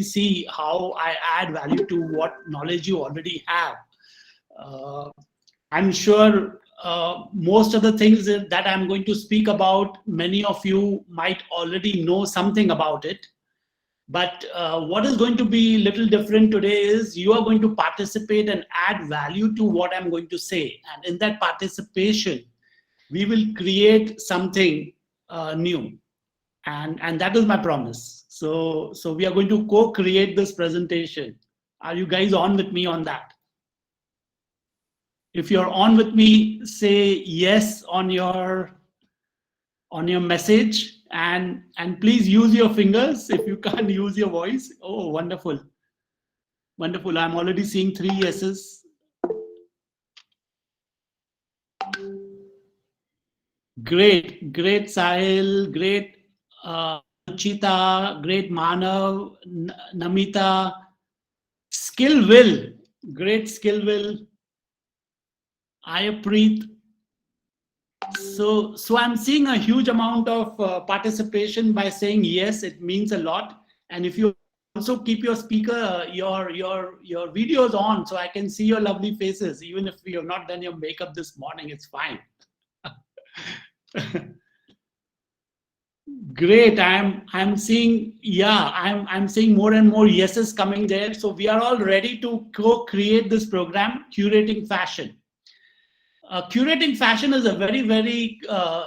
see how I add value to what knowledge you already have. Uh, I'm sure most of the things that I'm going to speak about, many of you might already know something about it. But what is going to be a little different today is you are going to participate and add value to what I'm going to say. And in that participation, we will create something new. And that is my promise. So we are going to co-create this presentation. Are you guys on with me on that? If you're on with me, say yes on your message, and please use your fingers if you can't use your voice. Oh, wonderful. Wonderful. I'm already seeing 3 yeses. Great, Sahil, great Chita, great Manav, Namita, skill will, great skill will, Ayapreet. So I'm seeing a huge amount of participation by saying yes. It means a lot. And if you also keep your speaker, your videos on, so I can see your lovely faces, even if you have not done your makeup this morning, it's fine. Great. I'm seeing, yeah, I'm seeing more and more yeses coming there. So we are all ready to co-create this program, Curating Fashion. Curating fashion is a very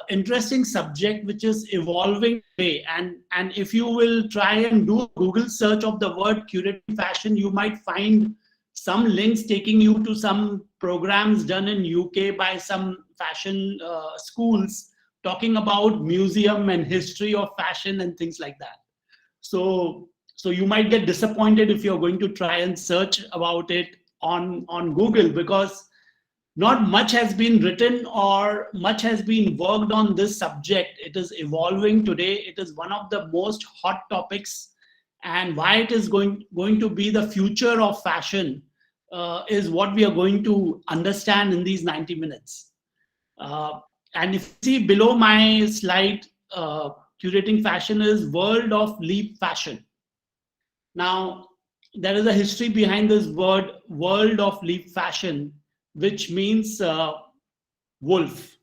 interesting subject which is evolving today. And if you will try and do a Google search of the word curating fashion, you might find some links taking you to some programs done in UK by some fashion schools talking about museum and history of fashion and things like that. So you might get disappointed if you're going to try and search about it on Google, because not much has been written or much has been worked on this subject. It is evolving today. It is one of the most hot topics, and why it is going to be the future of fashion is what we are going to understand in these 90 minutes. Uh, and if you see below my slide, curating fashion is world of leap fashion. Now, there is a history behind this word, world of leap fashion, which means wolf.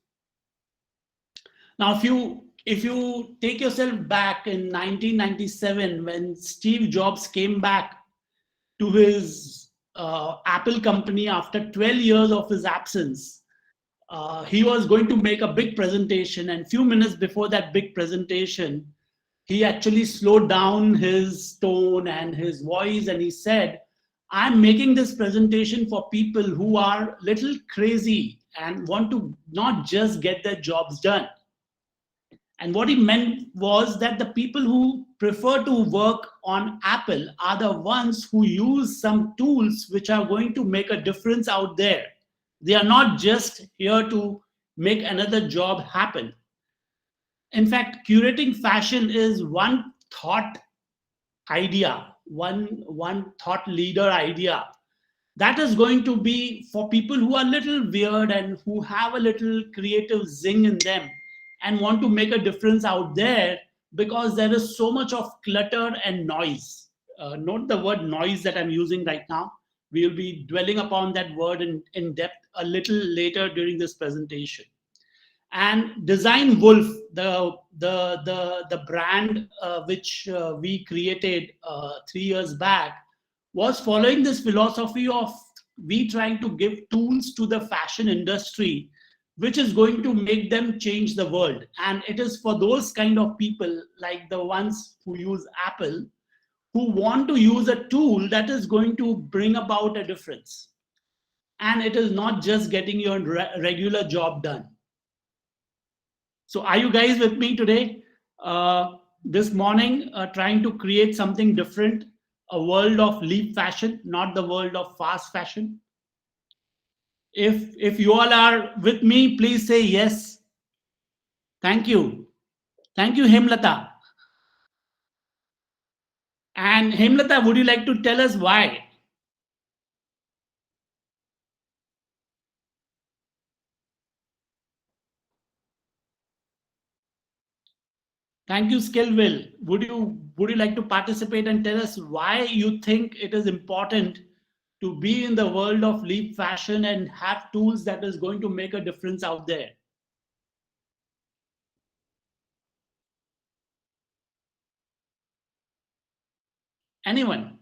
Now, if you take yourself back in 1997, when Steve Jobs came back to his Apple company after 12 years of his absence, he was going to make a big presentation, and few minutes before that big presentation, he actually slowed down his tone and his voice, and he said, I'm making this presentation for people who are little crazy and want to not just get their jobs done. And what he meant was that the people who prefer to work on Apple are the ones who use some tools which are going to make a difference out there. They are not just here to make another job happen. In fact, curating fashion is one thought idea, one thought leader idea that is going to be for people who are little weird and who have a little creative zing in them and want to make a difference out there, because there is so much of clutter and noise. Note the word noise that I'm using right now. We will be dwelling upon that word in depth a little later during this presentation. And Design Wolf, the brand which we created 3 years back, was following this philosophy of we trying to give tools to the fashion industry which is going to make them change the world. And it is for those kind of people like the ones who use Apple, who want to use a tool that is going to bring about a difference, and it is not just getting your regular job done. So are you guys with me today? This morning, trying to create something different, a world of leap fashion, not the world of fast fashion. If you all are with me, please say yes. Thank you. Thank you, Hemlata. And Hemlata, would you like to tell us why? Thank you, Skillville. Would you like to participate and tell us why you think it is important to be in the world of Leap Fashion and have tools that is going to make a difference out there? Anyone?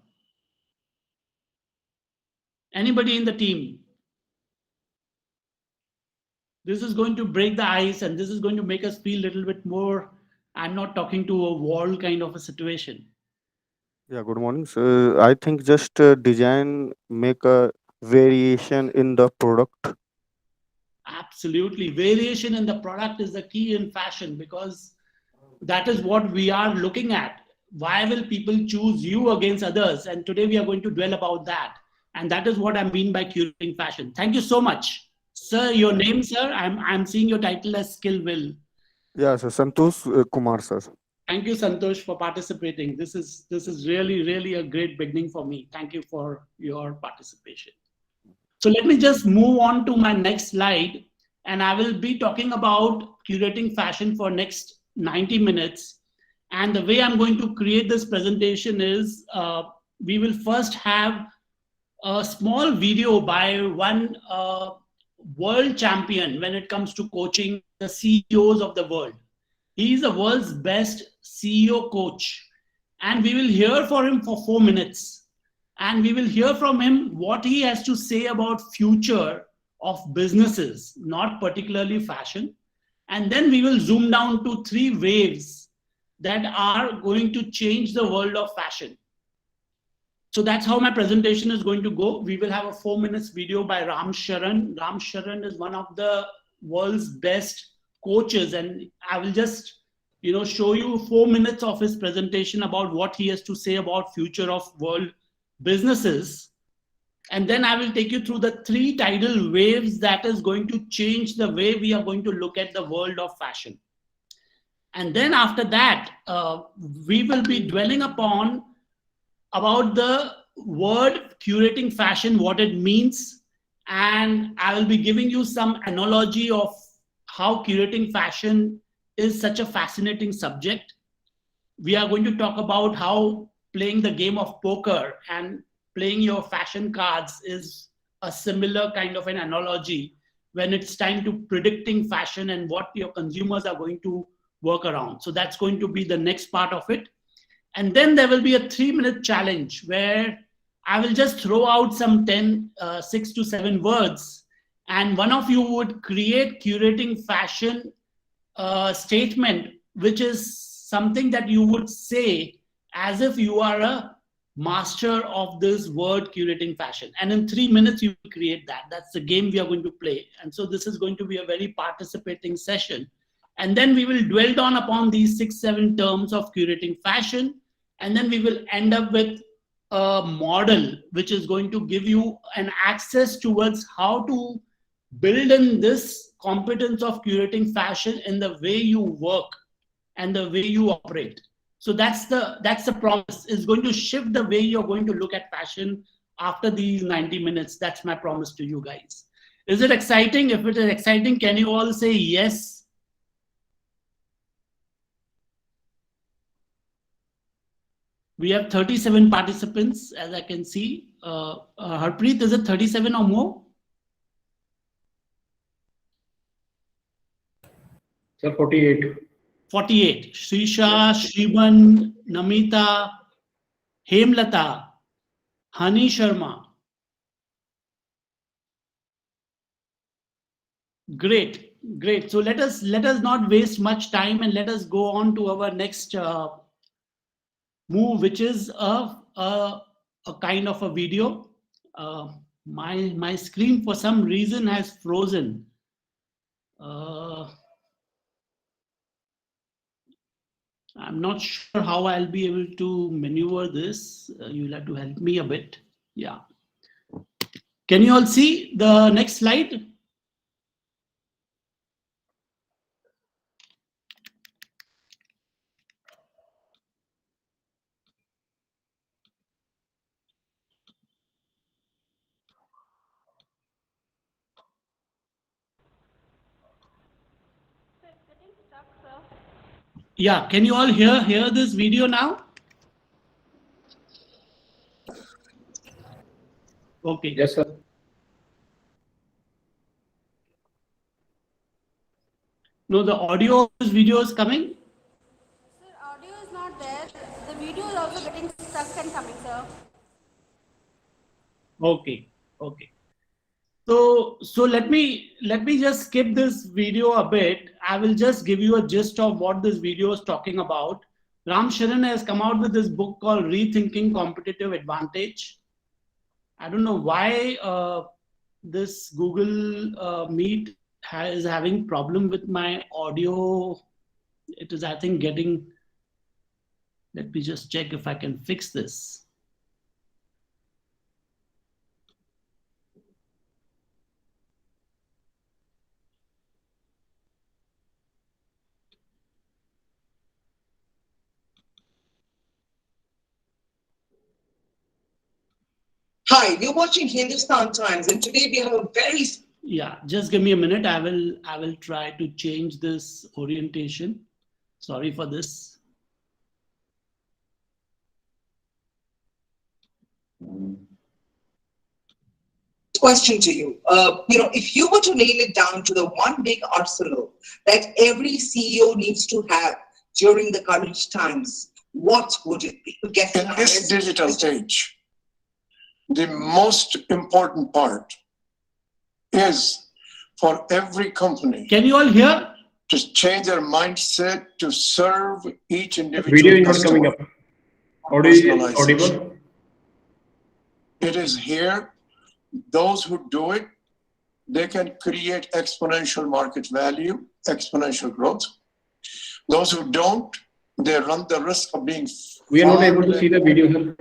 Anybody in the team? This is going to break the ice and this is going to make us feel a little bit more. I'm not talking to a wall kind of a situation. Yeah, good morning. So I think just design make a variation in the product. Absolutely. Variation in the product is the key in fashion because that is what we are looking at. Why will people choose you against others? And today we are going to dwell about that. And that is what I mean by curating fashion. Thank you so much. Sir, your name, sir? I'm seeing your title as Skill Will. Yeah, so Santosh Kumar sir. Thank you, Santosh, for participating. This is really, really a great beginning for me. Thank you for your participation. So let me just move on to my next slide, and I will be talking about curating fashion for next 90 minutes. And the way I'm going to create this presentation is we will first have a small video by one world champion when it comes to coaching the CEOs of the world. He is the world's best CEO coach. And we will hear from him for 4 minutes. And we will hear from him what he has to say about future of businesses, not particularly fashion. And then we will zoom down to three waves that are going to change the world of fashion. So that's how my presentation is going to go. We will have a 4 minutes video by Ram Sharan. Ram Sharan is one of the world's best coaches, and I will just show you 4 minutes of his presentation about what he has to say about future of world businesses. And then I will take you through the three tidal waves that is going to change the way we are going to look at the world of fashion. And then after that, we will be dwelling upon about the word curating fashion, what it means, and I will be giving you some analogy of how curating fashion is such a fascinating subject. We are going to talk about how playing the game of poker and playing your fashion cards is a similar kind of an analogy when it's time to predicting fashion and what your consumers are going to work around. So that's going to be the next part of it. And then there will be a 3 minute challenge where I will just throw out some 6 to 7 words. And one of you would create curating fashion statement, which is something that you would say as if you are a master of this word curating fashion. And in 3 minutes, you create that. That's the game we are going to play. And so this is going to be a very participating session. And then we will dwell down upon these 6, 7 terms of curating fashion. And then we will end up with a model which is going to give you an access towards how to build in this competence of curating fashion in the way you work and the way you operate. So that's the promise. It's going to shift the way you're going to look at fashion after these 90 minutes. That's my promise to you guys. Is it exciting? If it is exciting, can you all say yes? We have 37 participants, as I can see. Harpreet, is it 37 or more? Sir, 48. 48. Srisha, Shriman, Namita, Hemlata, Hani Sharma. Great, great. So let us not waste much time and let us go on to our next move, which is a kind of a video. My screen for some reason has frozen. I'm not sure how I'll be able to maneuver this. You'll have to help me a bit. Yeah. Can you all see the next slide? Sir, it's getting stuck, sir. Yeah, can you all hear this video now? Okay. Yes, sir. No, the audio of this video is coming. Sir, audio is not there. The video is also getting stuck and coming, sir. Okay. Okay. So let me just skip this video a bit. I will just give you a gist of what this video is talking about. Ram Sharan has come out with this book called Rethinking Competitive Advantage. I don't know why this Google Meet is having problem with my audio. It is, I think, getting. Let me just check if I can fix this. Hi, you're watching Hindustan Times, and today we have a very Yeah, just give me a minute. I will try to change this orientation. Sorry for this. question to you. If you were to nail it down to the one big arsenal that every CEO needs to have during the current times, what would it be? In this digital age, the most important part is for every company Can you all hear? to change their mindset to serve each individual Video is not coming customer. up. Audio is Personalization. audible. It is here. Those who do it, they can create exponential market value, exponential growth. Those who don't, they run the risk of being. We are not far able to see the video, sir.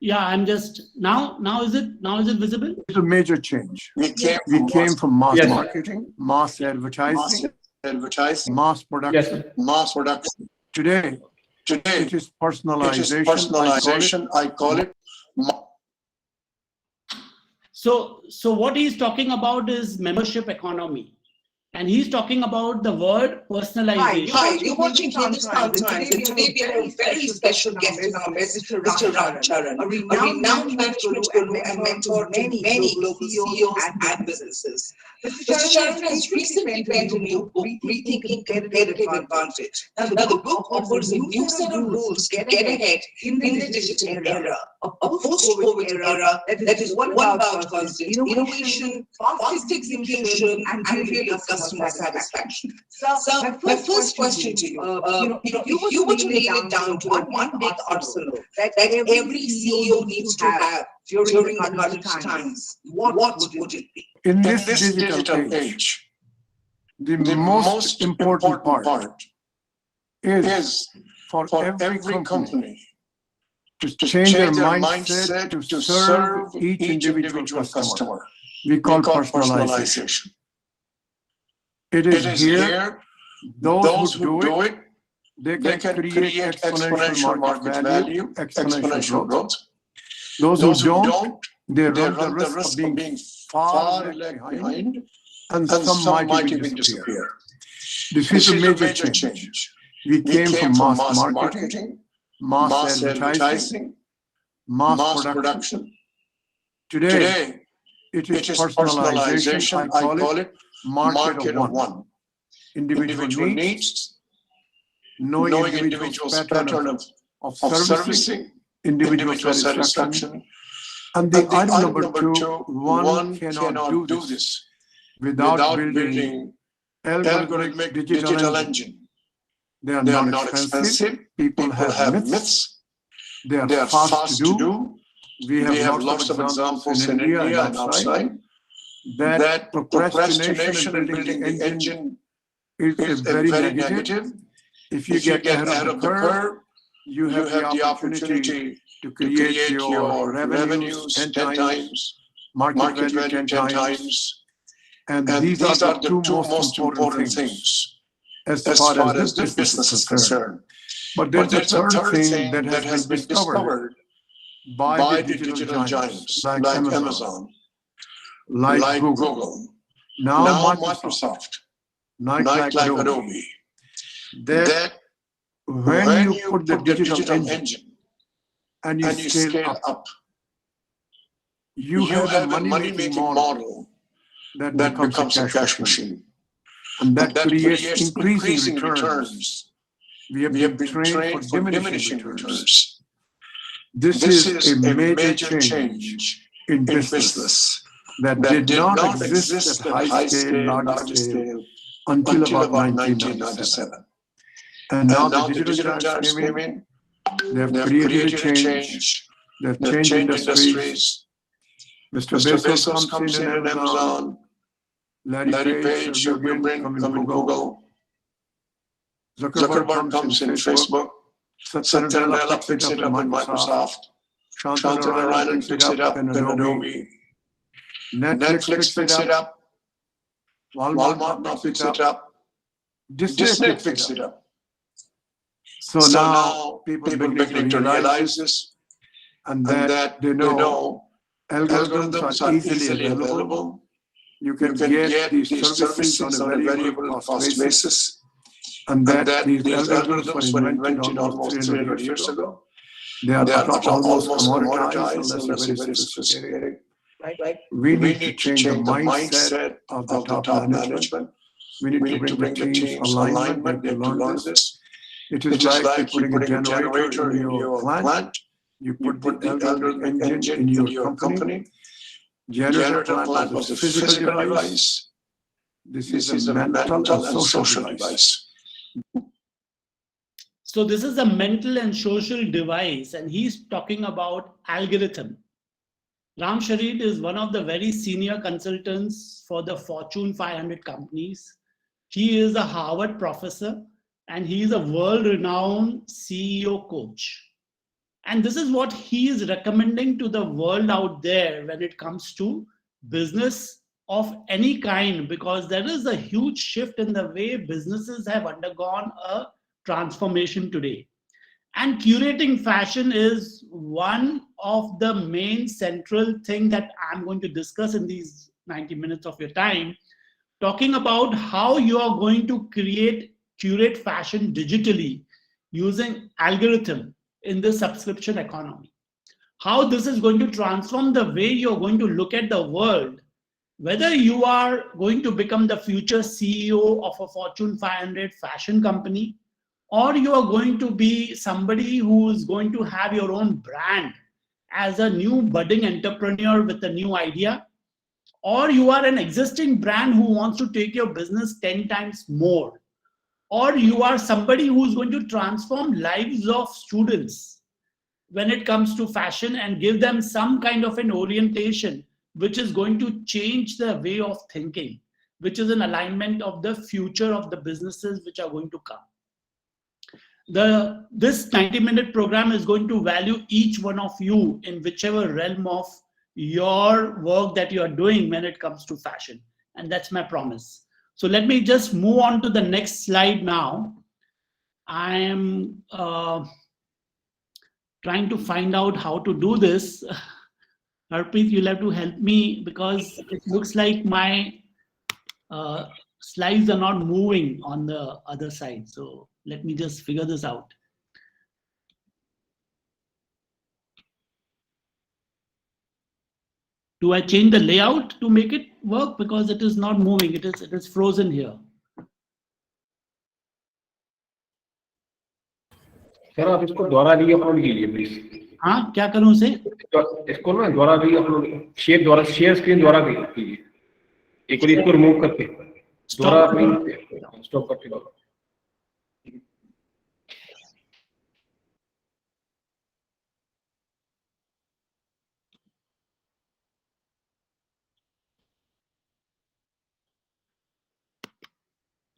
Yeah, I'm just now is it visible? It's a major change. We came We from came from mass Yes. marketing, mass advertising, advertising, mass production. Yes, sir. mass production. Today, Today, it is it is personalization. personalization. I call it. So what he's talking about is membership economy. And he's talking about the word personalization. Hi, you're watching Hindustan Times, and today we have a very special guest in our midst, Mr. Ram Charan, a renowned management guru and mentor to many global CEOs and businesses. Mr. Charan has recently penned a new book, Rethinking Competitive Advantage. Now, the book offers a new set of rules to get ahead in the digital era, a post-COVID era that is one about constant innovation, fast execution, and real customer satisfaction. So, my first question to you, if you were to nail it down to the one big arsenal that every CEO needs to have during the current times, what would it be? In In this this digital age, the the most important part is is for for every company to to change their mindset to serve each individual customer. We call personalization. It It is is here. here. Those who do it, they they can can create exponential market value, exponential growth. Those Those who who don't, don't, they they run the risk of being far far lag behind, behind, and and some might even disappear. disappear. This This is a is major a major change. change. We We came from mass marketing, marketing, mass mass advertising, advertising, mass mass production. production. Today, Today, it it is is personalization. I call it market of one. one. Individual needs, knowing Knowing individual's individuals' pattern of of servicing, servicing, individual individual satisfaction. satisfaction. And the And the item item number two, one cannot do this this without without building building algorithmic digital engine. They are They are not not expensive. expensive. People have myths. They are fast to do. We have lots of examples in India and outside. That procrastination and building the engine is is a very negative. If you get ahead of the curve, you have the opportunity to create your revenues 10 times, market value 10 times. And these are the two most important things as far as this business is concerned. But there's a third thing that has been discovered by the digital giants like Amazon, like Google, now Microsoft, like Adobe. that when you put the digital engine and you scale up, you have a money-making model that becomes a cash machine. And that creates increasing returns. We have been trained for diminishing returns. This is a major change in business that did not exist at high scale, large scale until about 1997. And now the digital giants came in, they have created a change, they have changed industries. Mr. Bezos comes in Amazon, Larry Page, Sergey Brin come in Google, Zuckerberg comes in Facebook, Satya Nadella picks it up in Microsoft, Shantanu Narayan picks it up in Adobe, Netflix picks it up, Walmart now picks it up, Disney picks it up. So now people beginning to realize this, and that they know algorithms are easily available. You can get these services on a variable cost basis, and that these algorithms were invented almost 300 years ago. They are almost commoditized unless they're very sophisticated. We need to change the mindset of the top management. We need to bring the teams alignment. They have to learn this. It is like putting a generator in your plant. You put the algorithm engine in your company. Generator plant was a physical device. This is a mental and social device. So this is a mental and social device, and he's talking about algorithm. Ram Sharid is one of the very senior consultants for the Fortune 500 companies. He is a Harvard professor, and he is a world-renowned CEO coach. And this is what he is recommending to the world out there when it comes to business of any kind, because there is a huge shift in the way businesses have undergone a transformation today. And curating fashion is one of the main central thing that I'm going to discuss in these 90 minutes of your time, talking about how you are going to curate fashion digitally using algorithm in the subscription economy. How this is going to transform the way you're going to look at the world, whether you are going to become the future CEO of a Fortune 500 fashion company, or you are going to be somebody who is going to have your own brand as a new budding entrepreneur with a new idea, or you are an existing brand who wants to take your business 10 times more, or you are somebody who's going to transform lives of students when it comes to fashion and give them some kind of an orientation which is going to change the way of thinking, which is an alignment of the future of the businesses which are going to come. This 90-minute program is going to value each one of you in whichever realm of your work that you are doing when it comes to fashion. And that's my promise. So let me just move on to the next slide now. I am trying to find out how to do this. Harpreet, you'll have to help me because it looks like my slides are not moving on the other side. So let me just figure this out. Do I change the layout to make it work? Because it is not moving. It is frozen here. Sir आप इसको दोबारा री-अपलोड कीजिए please. हाँ, क्या करूं उसे? इसको ना दोबारा री-अपलोड, शेयर स्क्रीन दोबारा कीजिए। एक बार इसको रिमूव करके दोबारा स्टॉप करके दोबारा।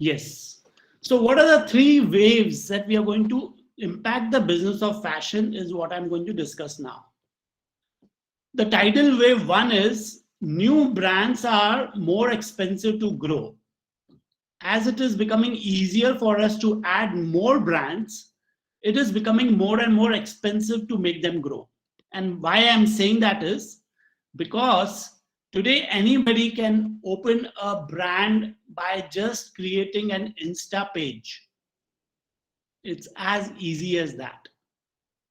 Yes. So what are the three waves that we are going to impact the business of fashion is what I'm going to discuss now. The tidal wave one is new brands are more expensive to grow. As it is becoming easier for us to add more brands, it is becoming more and more expensive to make them grow. And why I'm saying that is because today anybody can open a brand by just creating an Insta page. It's as easy as that.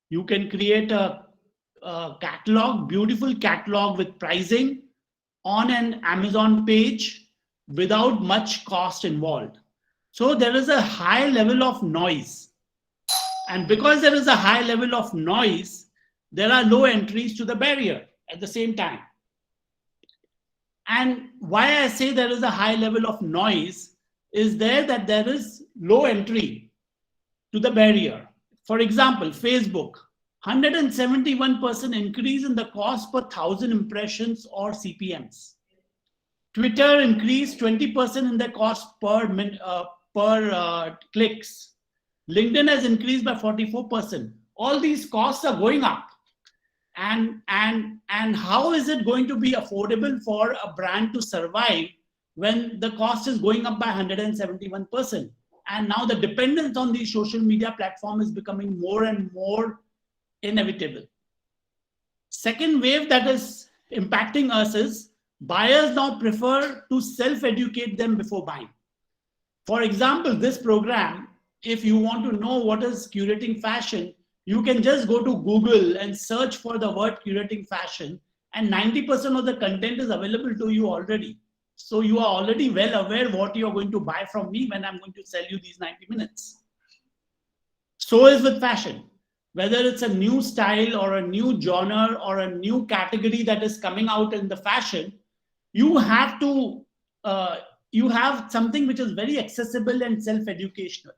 You can create a catalog, beautiful catalog with pricing on an Amazon page without much cost involved. So there is a high level of noise. And because there is a high level of noise, there are low entries to the barrier at the same time. And why I say there is a high level of noise is that there is low entry to the barrier. For example, Facebook, 171% increase in the cost per 1,000 impressions or CPMs. Twitter increased 20% in the cost per clicks. LinkedIn has increased by 44%. All these costs are going up. And how is it going to be affordable for a brand to survive when the cost is going up by 171%? And now the dependence on these social media platforms is becoming more and more inevitable. Second wave that is impacting us is buyers now prefer to self-educate them before buying. For example, this program, if you want to know what is curating fashion, you can just go to Google and search for the word curating fashion, and 90% of the content is available to you already. So you are already well aware what you are going to buy from me when I'm going to sell you these 90 minutes. So is with fashion. Whether it's a new style or a new genre or a new category that is coming out in the fashion, you have something which is very accessible and self-educational.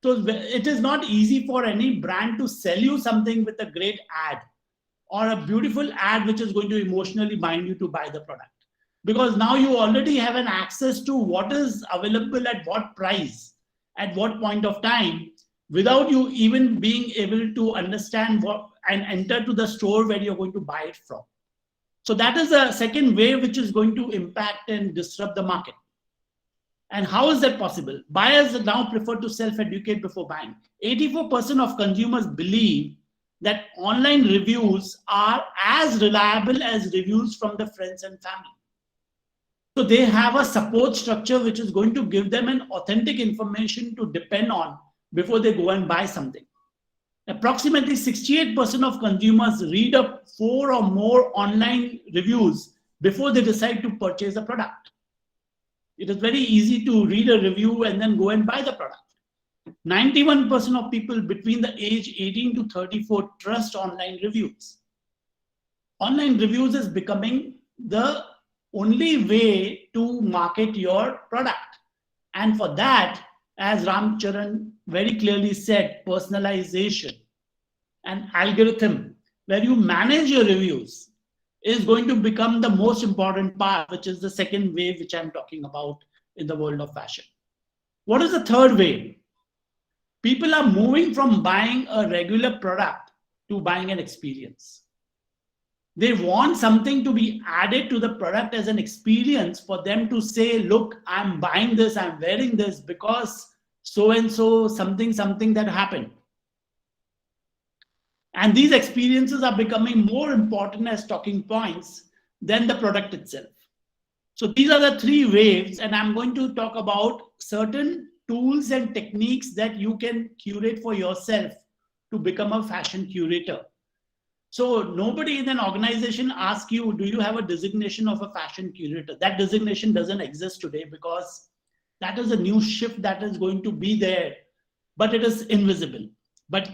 So it is not easy for any brand to sell you something with a great ad or a beautiful ad which is going to emotionally bind you to buy the product. Because now you already have an access to what is available at what price, at what point of time, without you even being able to understand what and enter to the store where you're going to buy it from. So that is a second wave which is going to impact and disrupt the market. And how is that possible? Buyers now prefer to self-educate before buying. 84% of consumers believe that online reviews are as reliable as reviews from the friends and family. So they have a support structure which is going to give them an authentic information to depend on before they go and buy something. Approximately 68% of consumers read up 4 or more online reviews before they decide to purchase a product. It is very easy to read a review and then go and buy the product. 91% of people between the age 18 to 34 trust online reviews. Online reviews is becoming the only way to market your product. And for that, as Ram Charan very clearly said, personalization and algorithm, where you manage your reviews, is going to become the most important part, which is the second wave which I'm talking about in the world of fashion. What is the third wave? People are moving from buying a regular product to buying an experience. They want something to be added to the product as an experience for them to say, look, I'm buying this, I'm wearing this because so-and-so, something that happened. And these experiences are becoming more important as talking points than the product itself. So these are the three waves, and I'm going to talk about certain tools and techniques that you can curate for yourself to become a fashion curator. So nobody in an organization asks you, do you have a designation of a fashion curator? That designation doesn't exist today because that is a new shift that is going to be there, but it is invisible. But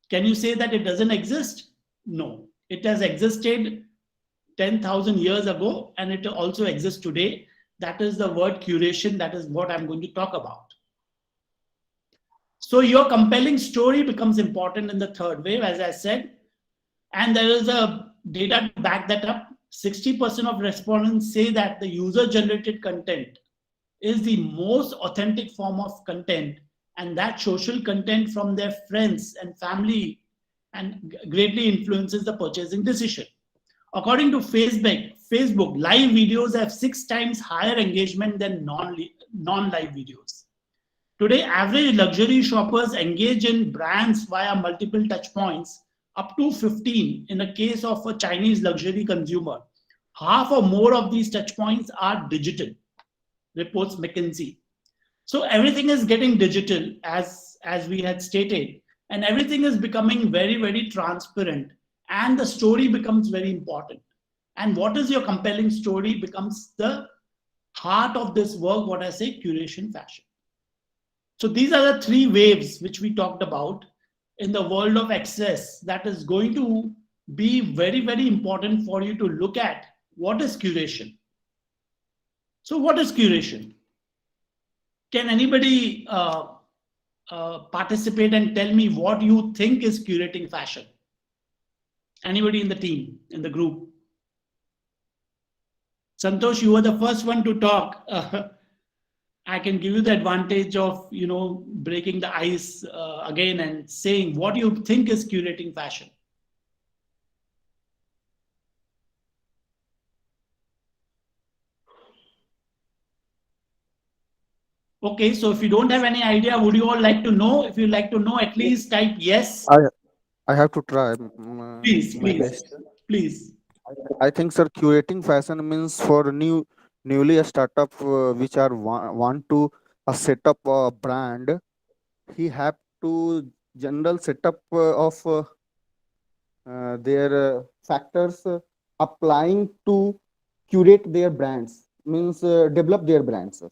can you say that it doesn't exist? No, it has existed 10,000 years ago, and it also exists today. That is the word curation. That is what I'm going to talk about. So your compelling story becomes important in the third wave, as I said, and there is a data to back that up. 60% of respondents say that the user-generated content is the most authentic form of content, and that social content from their friends and family and greatly influences the purchasing decision. According to Facebook, live videos have 6 times higher engagement than non-live videos. Today, average luxury shoppers engage in brands via multiple touch points, up to 15 in the case of a Chinese luxury consumer. Half or more of these touch points are digital, reports McKinsey. So everything is getting digital as as we had stated, and everything is becoming very, very transparent, and the story becomes very important. And what is your compelling story becomes the heart of this work, what I say, curation fashion. So these are the three waves which we talked about in the world of access that is going to be very, very important for you to look at what is curation. So what is curation? Can anybody participate and tell me what you think is curating fashion? Anybody in the team, in the group? Santosh, you were the first one to talk. I can give you the advantage of, breaking the ice again and saying what you think is curating fashion. Okay, so if you don't have any idea, would you all like to know? If you like to know, at least type yes. I have to try. Please, my please, best. please. I think, sir, curating fashion means for newly a startup which are want to set up a brand. He have to general setup of their factors applying to curate their brands, means develop their brands, sir.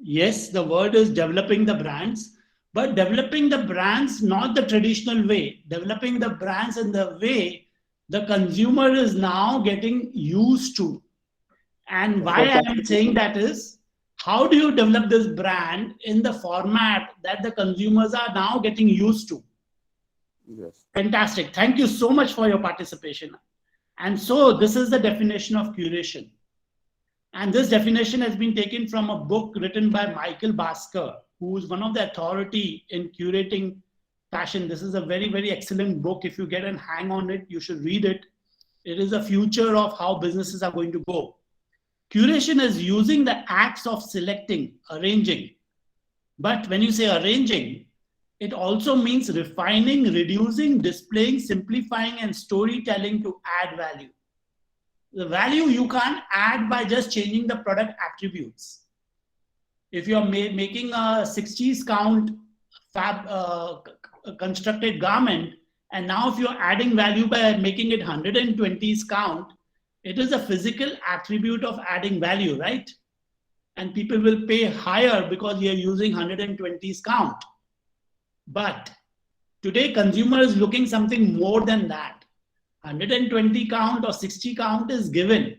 Yes, the word is developing the brands, but developing the brands not the traditional way, developing the brands in the way the consumer is now getting used to. And why I am saying that is, how do you develop this brand in the format that the consumers are now getting used to? Yes. Fantastic. Thank you so much for your participation. And so this is the definition of curation. And this definition has been taken from a book written by Michael Basker, who is one of the authority in curating fashion. This is a very, very excellent book. If you get a hang on it, you should read it. It is a future of how businesses are going to go. Curation is using the acts of selecting, arranging. But when you say arranging, it also means refining, reducing, displaying, simplifying, and storytelling to add value. The value you can't add by just changing the product attributes. If you're making a 60s count constructed garment, and now if you're adding value by making it 120s count, it is a physical attribute of adding value, right? And people will pay higher because you're using 120s count. But today, consumer is looking something more than that. 120 count or 60 count is given.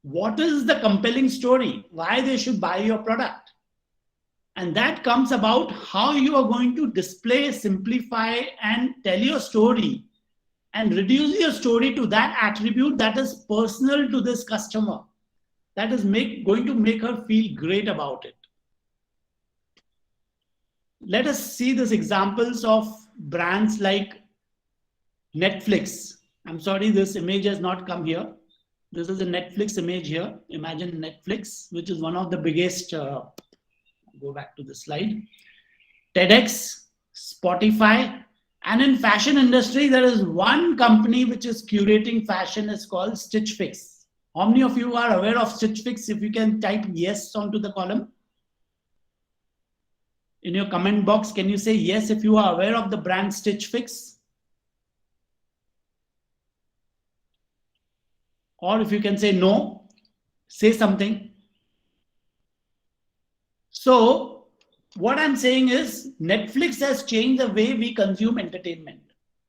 What is the compelling story? Why they should buy your product? And that comes about how you are going to display, simplify, and tell your story and reduce your story to that attribute that is personal to this customer. That is going to make her feel great about it. Let us see these examples of brands like Netflix. I'm sorry, this image has not come here. This is a Netflix image here. Imagine Netflix, which is one of the biggest, go back to the slide, TEDx, Spotify, and in fashion industry, there is one company which is curating fashion. It's called Stitch Fix. How many of you are aware of Stitch Fix? If you can type yes onto the column. In your comment box, can you say yes if you are aware of the brand Stitch Fix? Or if you can say no, say something. So what I'm saying is Netflix has changed the way we consume entertainment.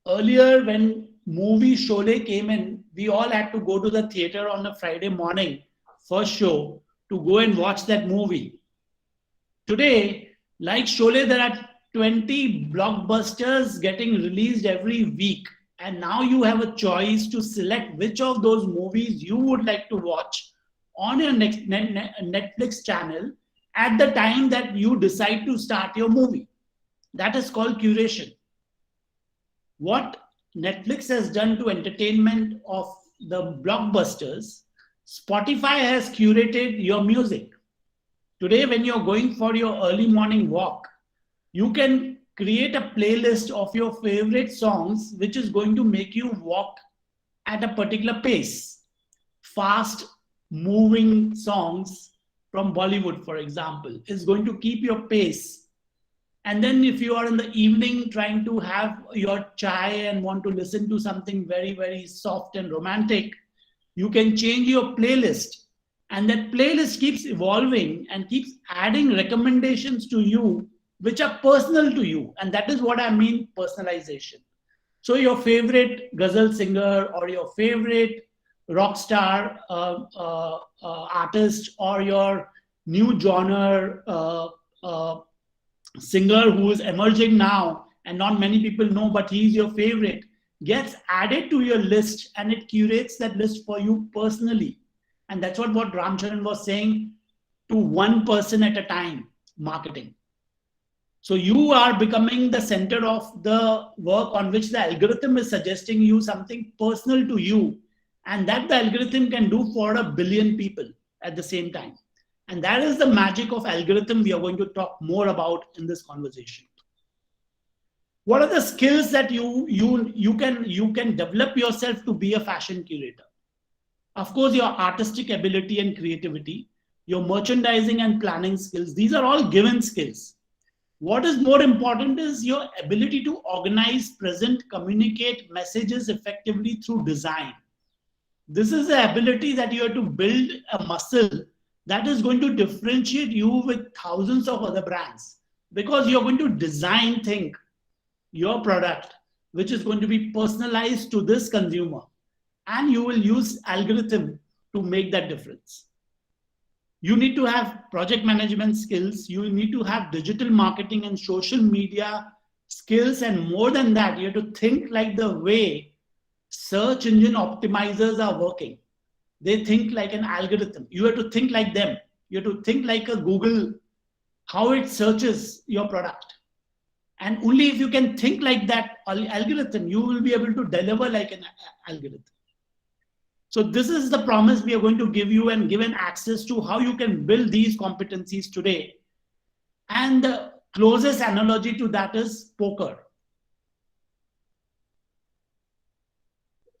Earlier, when movie Sholay came in, we all had to go to the theater on a Friday morning, first show, to go and watch that movie. Today, like Sholay, there are 20 blockbusters getting released every week. And now you have a choice to select which of those movies you would like to watch on your Netflix channel at the time that you decide to start your movie. That is called curation. What Netflix has done to entertainment of the blockbusters, Spotify has curated your music. Today, when you're going for your early morning walk, you can create a playlist of your favorite songs, which is going to make you walk at a particular pace. Fast moving songs from Bollywood, for example, is going to keep your pace. And then if you are in the evening trying to have your chai and want to listen to something very, very soft and romantic, you can change your playlist. And that playlist keeps evolving and keeps adding recommendations to you, which are personal to you. And that is what I mean personalization. So your favorite ghazal singer or your favorite rock star artist or your new genre singer who is emerging now and not many people know, but he's your favorite, gets added to your list and it curates that list for you personally. And that's what Ram Charan was saying, to one person at a time, marketing. So you are becoming the center of the work on which the algorithm is suggesting you something personal to you, and that the algorithm can do for 1 billion people at the same time. And that is the magic of algorithm we are going to talk more about in this conversation. What are the skills that you can develop yourself to be a fashion curator? Of course, your artistic ability and creativity, your merchandising and planning skills, these are all given skills. What is more important is your ability to organize, present, communicate messages effectively through design. This is the ability that you have to build a muscle that is going to differentiate you with thousands of other brands, because you're going to design your product, which is going to be personalized to this consumer, and you will use algorithm to make that difference. You need to have project management skills. You need to have digital marketing and social media skills. And more than that, you have to think like the way search engine optimizers are working. They think like an algorithm. You have to think like them. You have to think like a Google, how it searches your product. And only if you can think like that algorithm, you will be able to deliver like an algorithm. So this is the promise we are going to give you, and given access to how you can build these competencies today. And the closest analogy to that is poker.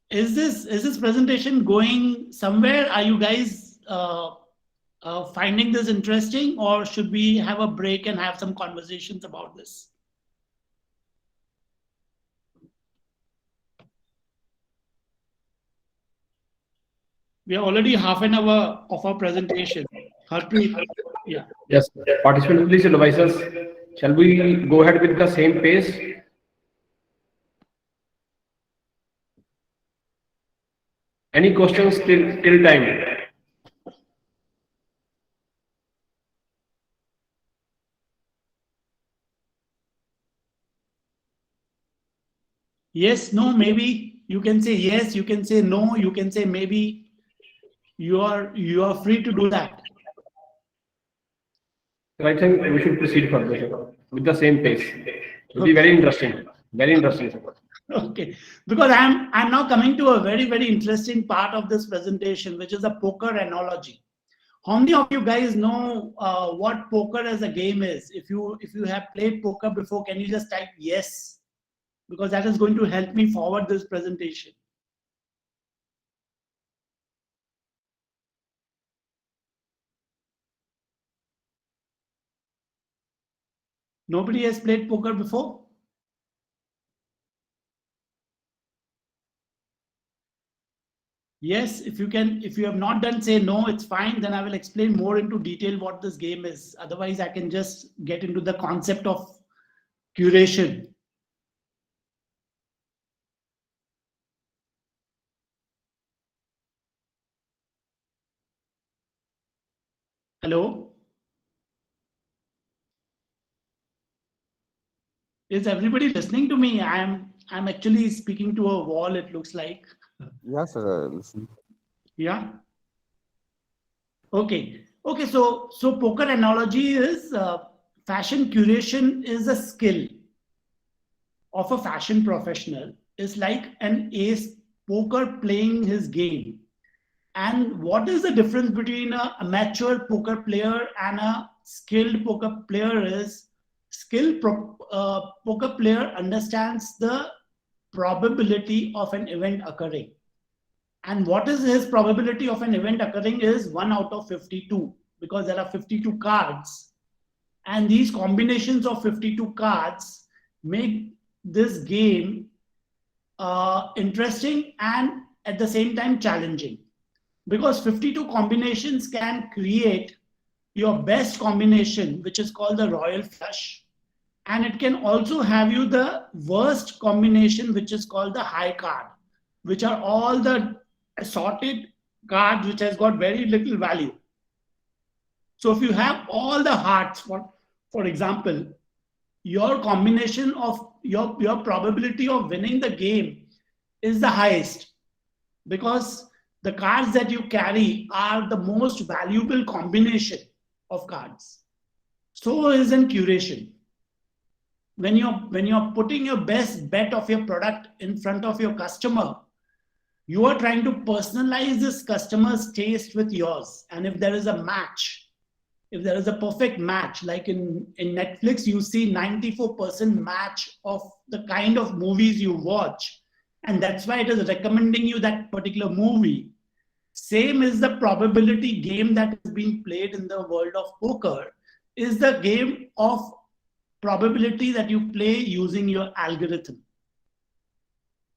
Is this presentation going somewhere? Are you guys finding this interesting, or should we have a break and have some conversations about this? We are already half an hour of our presentation. Harpreet, yeah. Yes, participants, please advise us. Shall we go ahead with the same pace? Any questions till time? Yes, no, maybe. You can say yes, you can say no, you can say maybe. You are free to do that. I think we should proceed further with the same pace. It will be very interesting. Very interesting. Okay, because I'm now coming to a very, very interesting part of this presentation, which is a poker analogy. How many of you guys know what poker as a game is? If you have played poker before, can you just type yes? Because that is going to help me forward this presentation. Nobody has played poker before? Yes, if you have not done, say no, it's fine. Then I will explain more into detail what this game is. Otherwise, I can just get into the concept of curation. Hello? Is everybody listening to me? I'm actually speaking to a wall, it looks like. Yes, sir. Listen. Yeah. Okay. So poker analogy is fashion curation is a skill of a fashion professional. It's like an ace poker playing his game. And what is the difference between an amateur poker player and a skilled poker player is skilled poker player understands the probability of an event occurring. And what is his probability of an event occurring is 1 out of 52, because there are 52 cards. And these combinations of 52 cards make this game interesting and at the same time challenging, because 52 combinations can create your best combination, which is called the royal flush, and it can also have you the worst combination, which is called the high card, which are all the assorted cards which has got very little value. So if you have all the hearts, for example, your combination of your probability of winning the game is the highest, because the cards that you carry are the most valuable combination of cards. So is in curation. When you're putting your best bet of your product in front of your customer, you are trying to personalize this customer's taste with yours. And if there is a match, if there is a perfect match, like in Netflix, you see 94% match of the kind of movies you watch. And that's why it is recommending you that particular movie. Same is the probability game that is being played in the world of poker, is the game of probability that you play using your algorithm.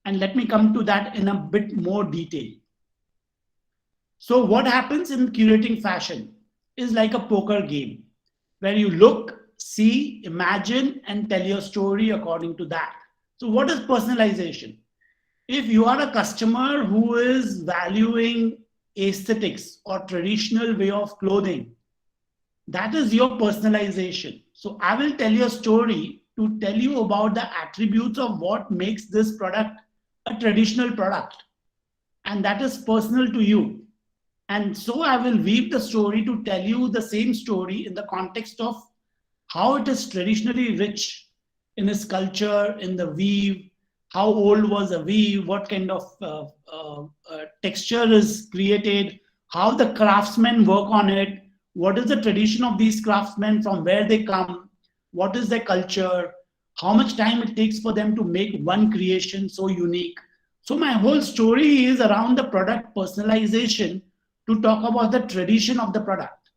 And let me come to that in a bit more detail. So what happens in curating fashion is like a poker game, where you look, see, imagine, and tell your story according to that. So what is personalization? If you are a customer who is valuing aesthetics or traditional way of clothing, that is your personalization. So I will tell you a story to tell you about the attributes of what makes this product a traditional product, and that is personal to you. And so I will weave the story to tell you the same story in the context of how it is traditionally rich in its culture, in the weave, how old was a weave, what kind of texture is created, how the craftsmen work on it, what is the tradition of these craftsmen, from where they come, what is their culture, how much time it takes for them to make one creation so unique. So my whole story is around the product personalization to talk about the tradition of the product.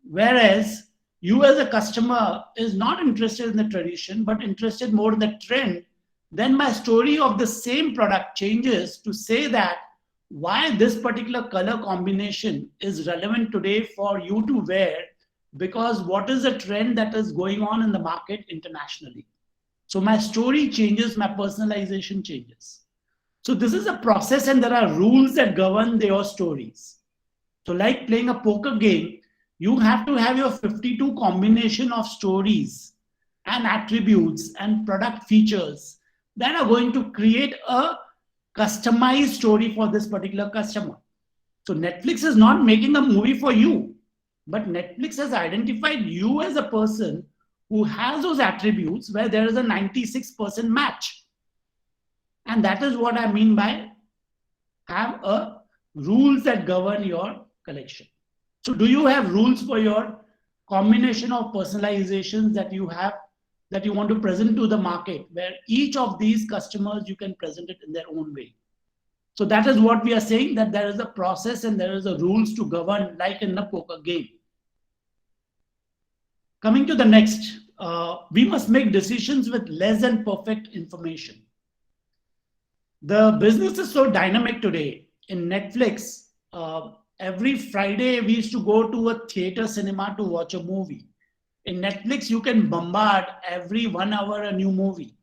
Whereas you as a customer is not interested in the tradition, but interested more in the trend, then my story of the same product changes to say that why this particular color combination is relevant today for you to wear, because what is the trend that is going on in the market internationally. So my story changes, my personalization changes. So this is a process, and there are rules that govern your stories. So like playing a poker game, you have to have your 52 combination of stories and attributes and product features that are going to create a customized story for this particular customer. So Netflix is not making a movie for you, but Netflix has identified you as a person who has those attributes where there is a 96% match. And that is what I mean by have a rules that govern your collection. So do you have rules for your combination of personalizations that you have, that you want to present to the market, where each of these customers, you can present it in their own way? So that is what we are saying, that there is a process and there is a rules to govern, like in the poker game. Coming to the next, we must make decisions with less than perfect information. The business is so dynamic today. In Netflix, every Friday we used to go to a theater cinema to watch a movie. In Netflix, you can bombard every 1 hour a new movie.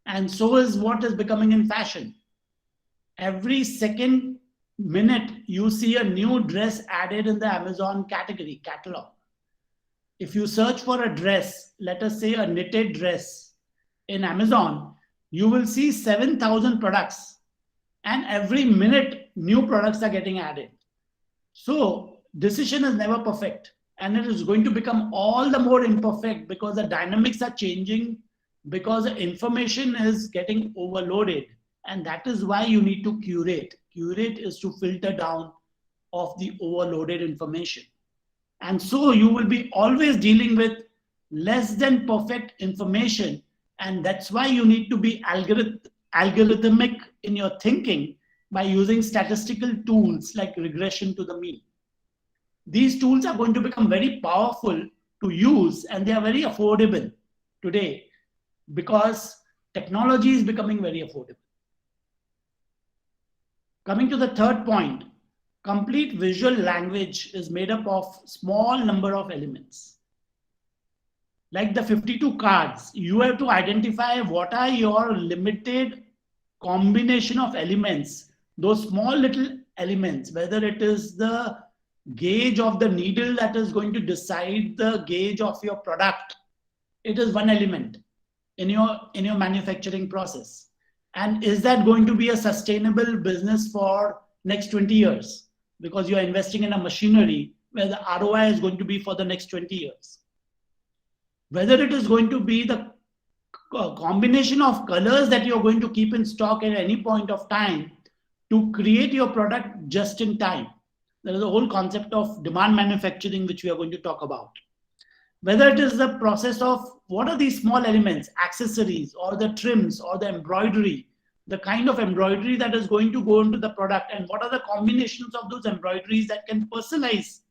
And so is what is becoming in fashion. Every second minute, you see a new dress added in the Amazon category catalog. If you search for a dress, let us say a knitted dress in Amazon, you will see 7,000 products, and every minute new products are getting added. So decision is never perfect, and it is going to become all the more imperfect because the dynamics are changing, because the information is getting overloaded, and that is why you need to curate. Curate is to filter down of the overloaded information. And so you will be always dealing with less than perfect information. And that's why you need to be algorithmic in your thinking by using statistical tools like regression to the mean. These tools are going to become very powerful to use, and they are very affordable today because technology is becoming very affordable. Coming to the third point, complete visual language is made up of small number of elements. Like the 52 cards, you have to identify what are your limited combination of elements, those small little elements, whether it is the gauge of the needle that is going to decide the gauge of your product. It is one element in your manufacturing process. And is that going to be a sustainable business for next 20 years? Because you are investing in a machinery where the ROI is going to be for the next 20 years. Whether it is going to be the combination of colors that you're going to keep in stock at any point of time to create your product just in time. There is a whole concept of demand manufacturing, which we are going to talk about. Whether it is the process of what are these small elements, accessories, or the trims, or the embroidery, the kind of embroidery that is going to go into the product, and what are the combinations of those embroideries that can personalize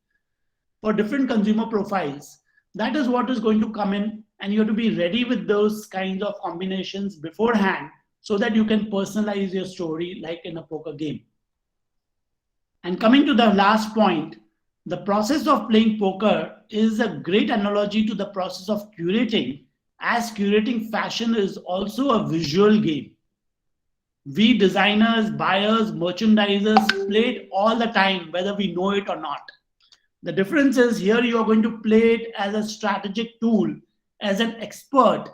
for different consumer profiles. That is what is going to come in, and you have to be ready with those kinds of combinations beforehand so that you can personalize your story like in a poker game. And coming to the last point, the process of playing poker is a great analogy to the process of curating, as curating fashion is also a visual game. We designers, buyers, merchandisers play it all the time, whether we know it or not. The difference is here you are going to play it as a strategic tool, as an expert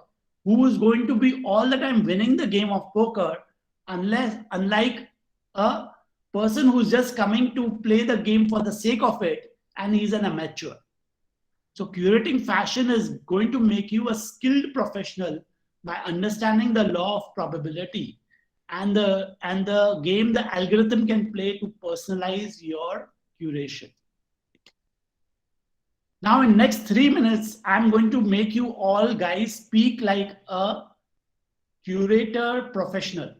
who is going to be all the time winning the game of poker, unlike a person who's just coming to play the game for the sake of it and he's an amateur. So curating fashion is going to make you a skilled professional by understanding the law of probability and the game the algorithm can play to personalize your curation. Now in next 3 minutes, I'm going to make you all guys speak like a curator professional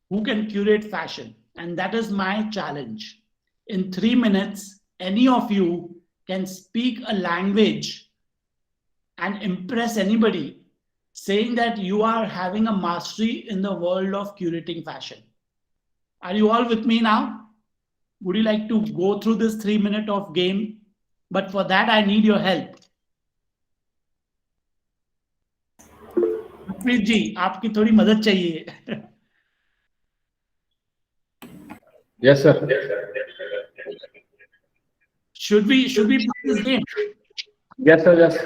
who can curate fashion. And that is my challenge. In 3 minutes, any of you can speak a language and impress anybody saying that you are having a mastery in the world of curating fashion. Are you all with me now? Would you like to go through this 3 minute of game? But for that, I need your help. Preet ji, आपकी थोड़ी मदद चाहिए. Yes, sir. Should we play this game? Yes, sir. Yes.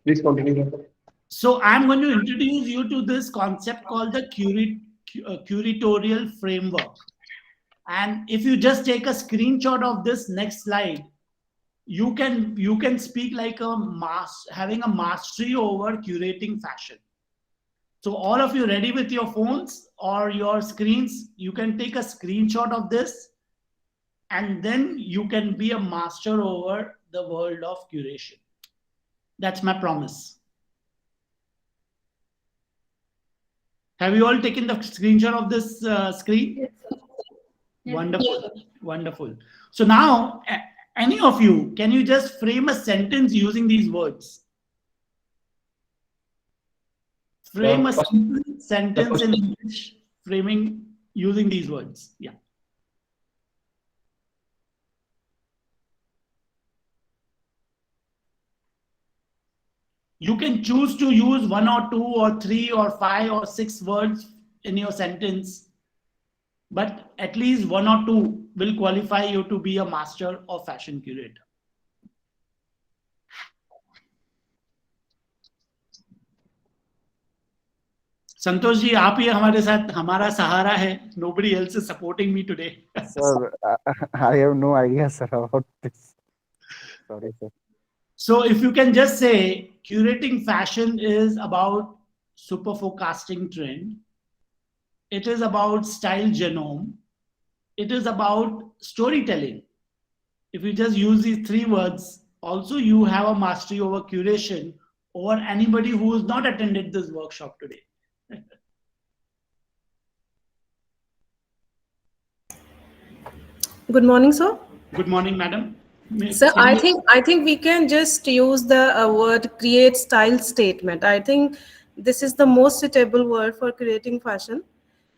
Please continue. So I'm going to introduce you to this concept called the curatorial framework. And if you just take a screenshot of this next slide, you can speak like having a mastery over curating fashion. So all of you ready with your phones or your screens, you can take a screenshot of this and then you can be a master over the world of curation. That's my promise. Have you all taken the screenshot of this screen? Yes, sir. Yes. Wonderful, wonderful. So now, any of you, can you just frame a sentence using these words? Frame a sentence in English, framing using these words. Yeah. You can choose to use 1 or 2 or 3 or 5 or 6 words in your sentence, but at least 1 or 2 will qualify you to be a master or fashion curator. Santosh ji, आप ही हमारे साथ हमारा सहारा है. Nobody else is supporting me today. Sir, I have no idea, sir, about this. Sorry, sir. So if you can just say, curating fashion is about super forecasting trend. It is about style genome. It is about storytelling. If you just use these 3 words, also you have a mastery over curation over anybody who has not attended this workshop today. Good morning, sir. Good morning, madam. So I think we can just use the word create style statement. I think this is the most suitable word for creating fashion,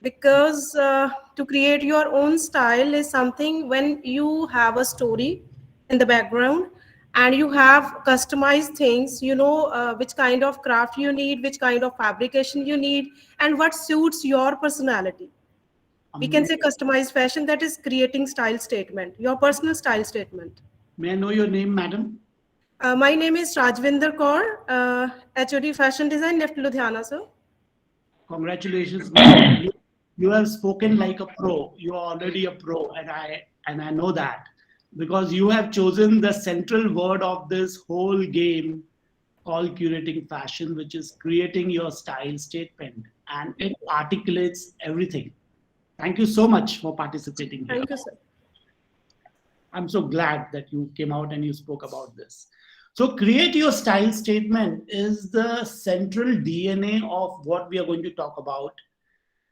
because to create your own style is something when you have a story in the background and you have customized things, which kind of craft you need, which kind of fabrication you need, and what suits your personality. We can say customized fashion, that is creating style statement, your personal style statement. May I know your name, madam? My name is Rajvinder Kaur, HOD Fashion Design, NEFT Ludhiana, sir. Congratulations, madam. You have spoken like a pro. You are already a pro, and I know that, because you have chosen the central word of this whole game called curating fashion, which is creating your style statement, and it articulates everything. Thank you so much for participating here. Thank you, sir. I'm so glad that you came out and you spoke about this. So create your style statement is the central DNA of what we are going to talk about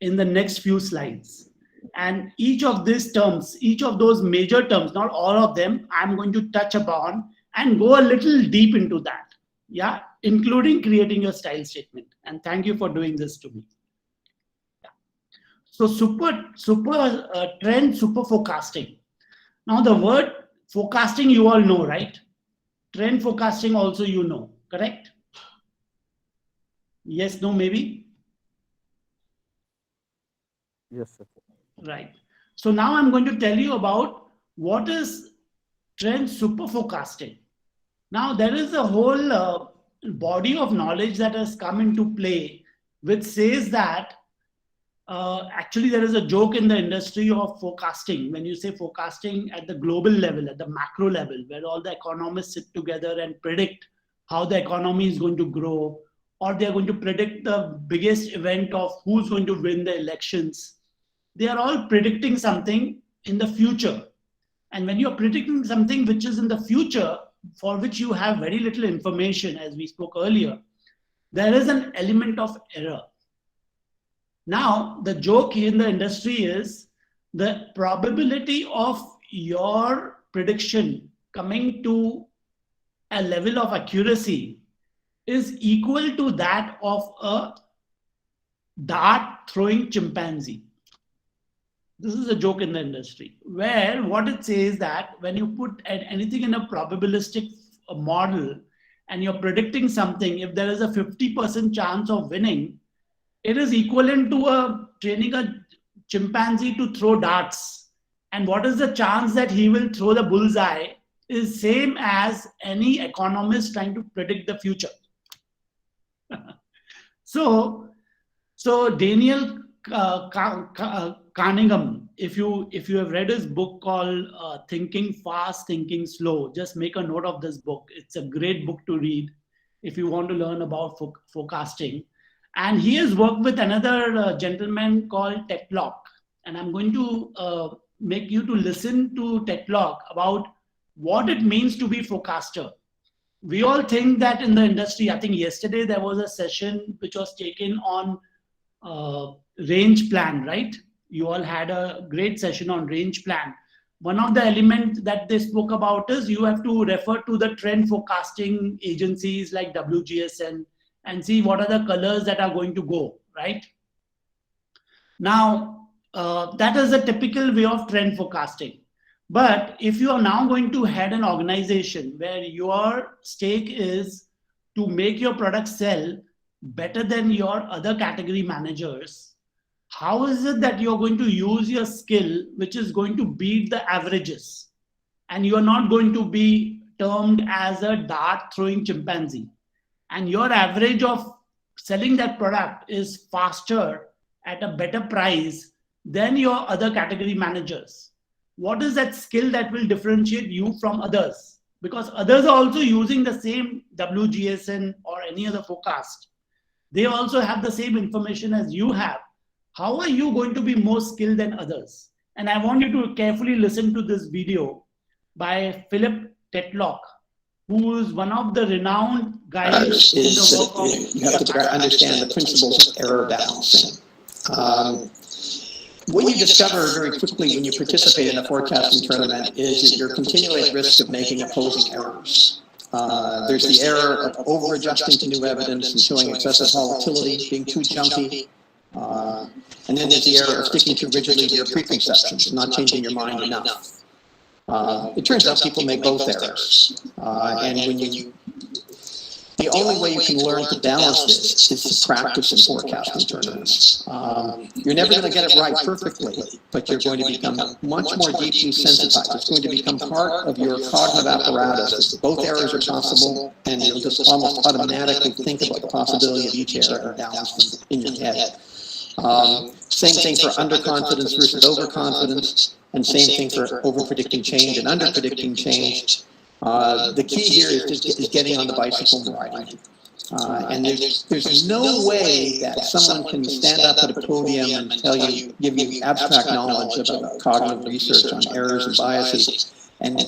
in the next few slides. And each of these terms, each of those major terms, not all of them, I'm going to touch upon and go a little deep into that. Yeah, including creating your style statement. And thank you for doing this to me. Yeah. So trend super forecasting. Now the word forecasting you all know, right? Trend forecasting also you know, correct? Yes, no, maybe? Yes, sir. Right. So now I'm going to tell you about what is trend super forecasting. Now there is a whole body of knowledge that has come into play, which says that actually there is a joke in the industry of forecasting. When you say forecasting at the global level, at the macro level, where all the economists sit together and predict how the economy is going to grow, or they're going to predict the biggest event of who's going to win the elections. They are all predicting something in the future. And when you're predicting something which is in the future, for which you have very little information, as we spoke earlier, there is an element of error. Now, the joke in the industry is the probability of your prediction coming to a level of accuracy is equal to that of a dart throwing chimpanzee. This is a joke in the industry, where what it says that when you put anything in a probabilistic model and you're predicting something, if there is a 50% chance of winning, it is equivalent to training a chimpanzee to throw darts. And what is the chance that he will throw the bullseye is same as any economist trying to predict the future. So Daniel Kahneman, if you have read his book called Thinking Fast, Thinking Slow, just make a note of this book. It's a great book to read if you want to learn about forecasting. And he has worked with another gentleman called Tetlock. And I'm going to make you to listen to Tetlock about what it means to be forecaster. We all think that in the industry, I think yesterday there was a session which was taken on range plan, right? You all had a great session on range plan. One of the elements that they spoke about is you have to refer to the trend forecasting agencies like WGSN and see what are the colors that are going to go, right? Now, that is a typical way of trend forecasting. But if you are now going to head an organization where your stake is to make your product sell better than your other category managers, how is it that you're going to use your skill, which is going to beat the averages? And you're not going to be termed as a dart throwing chimpanzee. And your average of selling that product is faster at a better price than your other category managers. What is that skill that will differentiate you from others? Because others are also using the same WGSN or any other forecast. They also have the same information as you have. How are you going to be more skilled than others? And I want you to carefully listen to this video by Philip Tetlock, who is one of the renowned guys in the work of... You have to understand the principles of error balancing. what you discover very quickly when you participate in a forecasting tournament is that you're continually at risk of making opposing errors. There's the error of over-adjusting to new evidence and showing excessive volatility, being too junky. And then there's the error of sticking too rigidly to your preconceptions, not changing your mind enough. It turns out people make both errors. And when the only way you can learn to balance this is to practice in forecasting tournaments. You're never going to get it right perfectly, but you're going to become much more deeply sensitized. It's going to become part of your cognitive apparatus. Both errors are possible, and you'll just almost automatically think about the possibility of each error and balance them in your head. Same thing for underconfidence versus overconfidence, and same thing for over-predicting change and under-predicting change. The key here is getting on the bicycle and riding. And there's no way that someone can stand up at a podium and give you abstract knowledge about cognitive research on errors and biases, and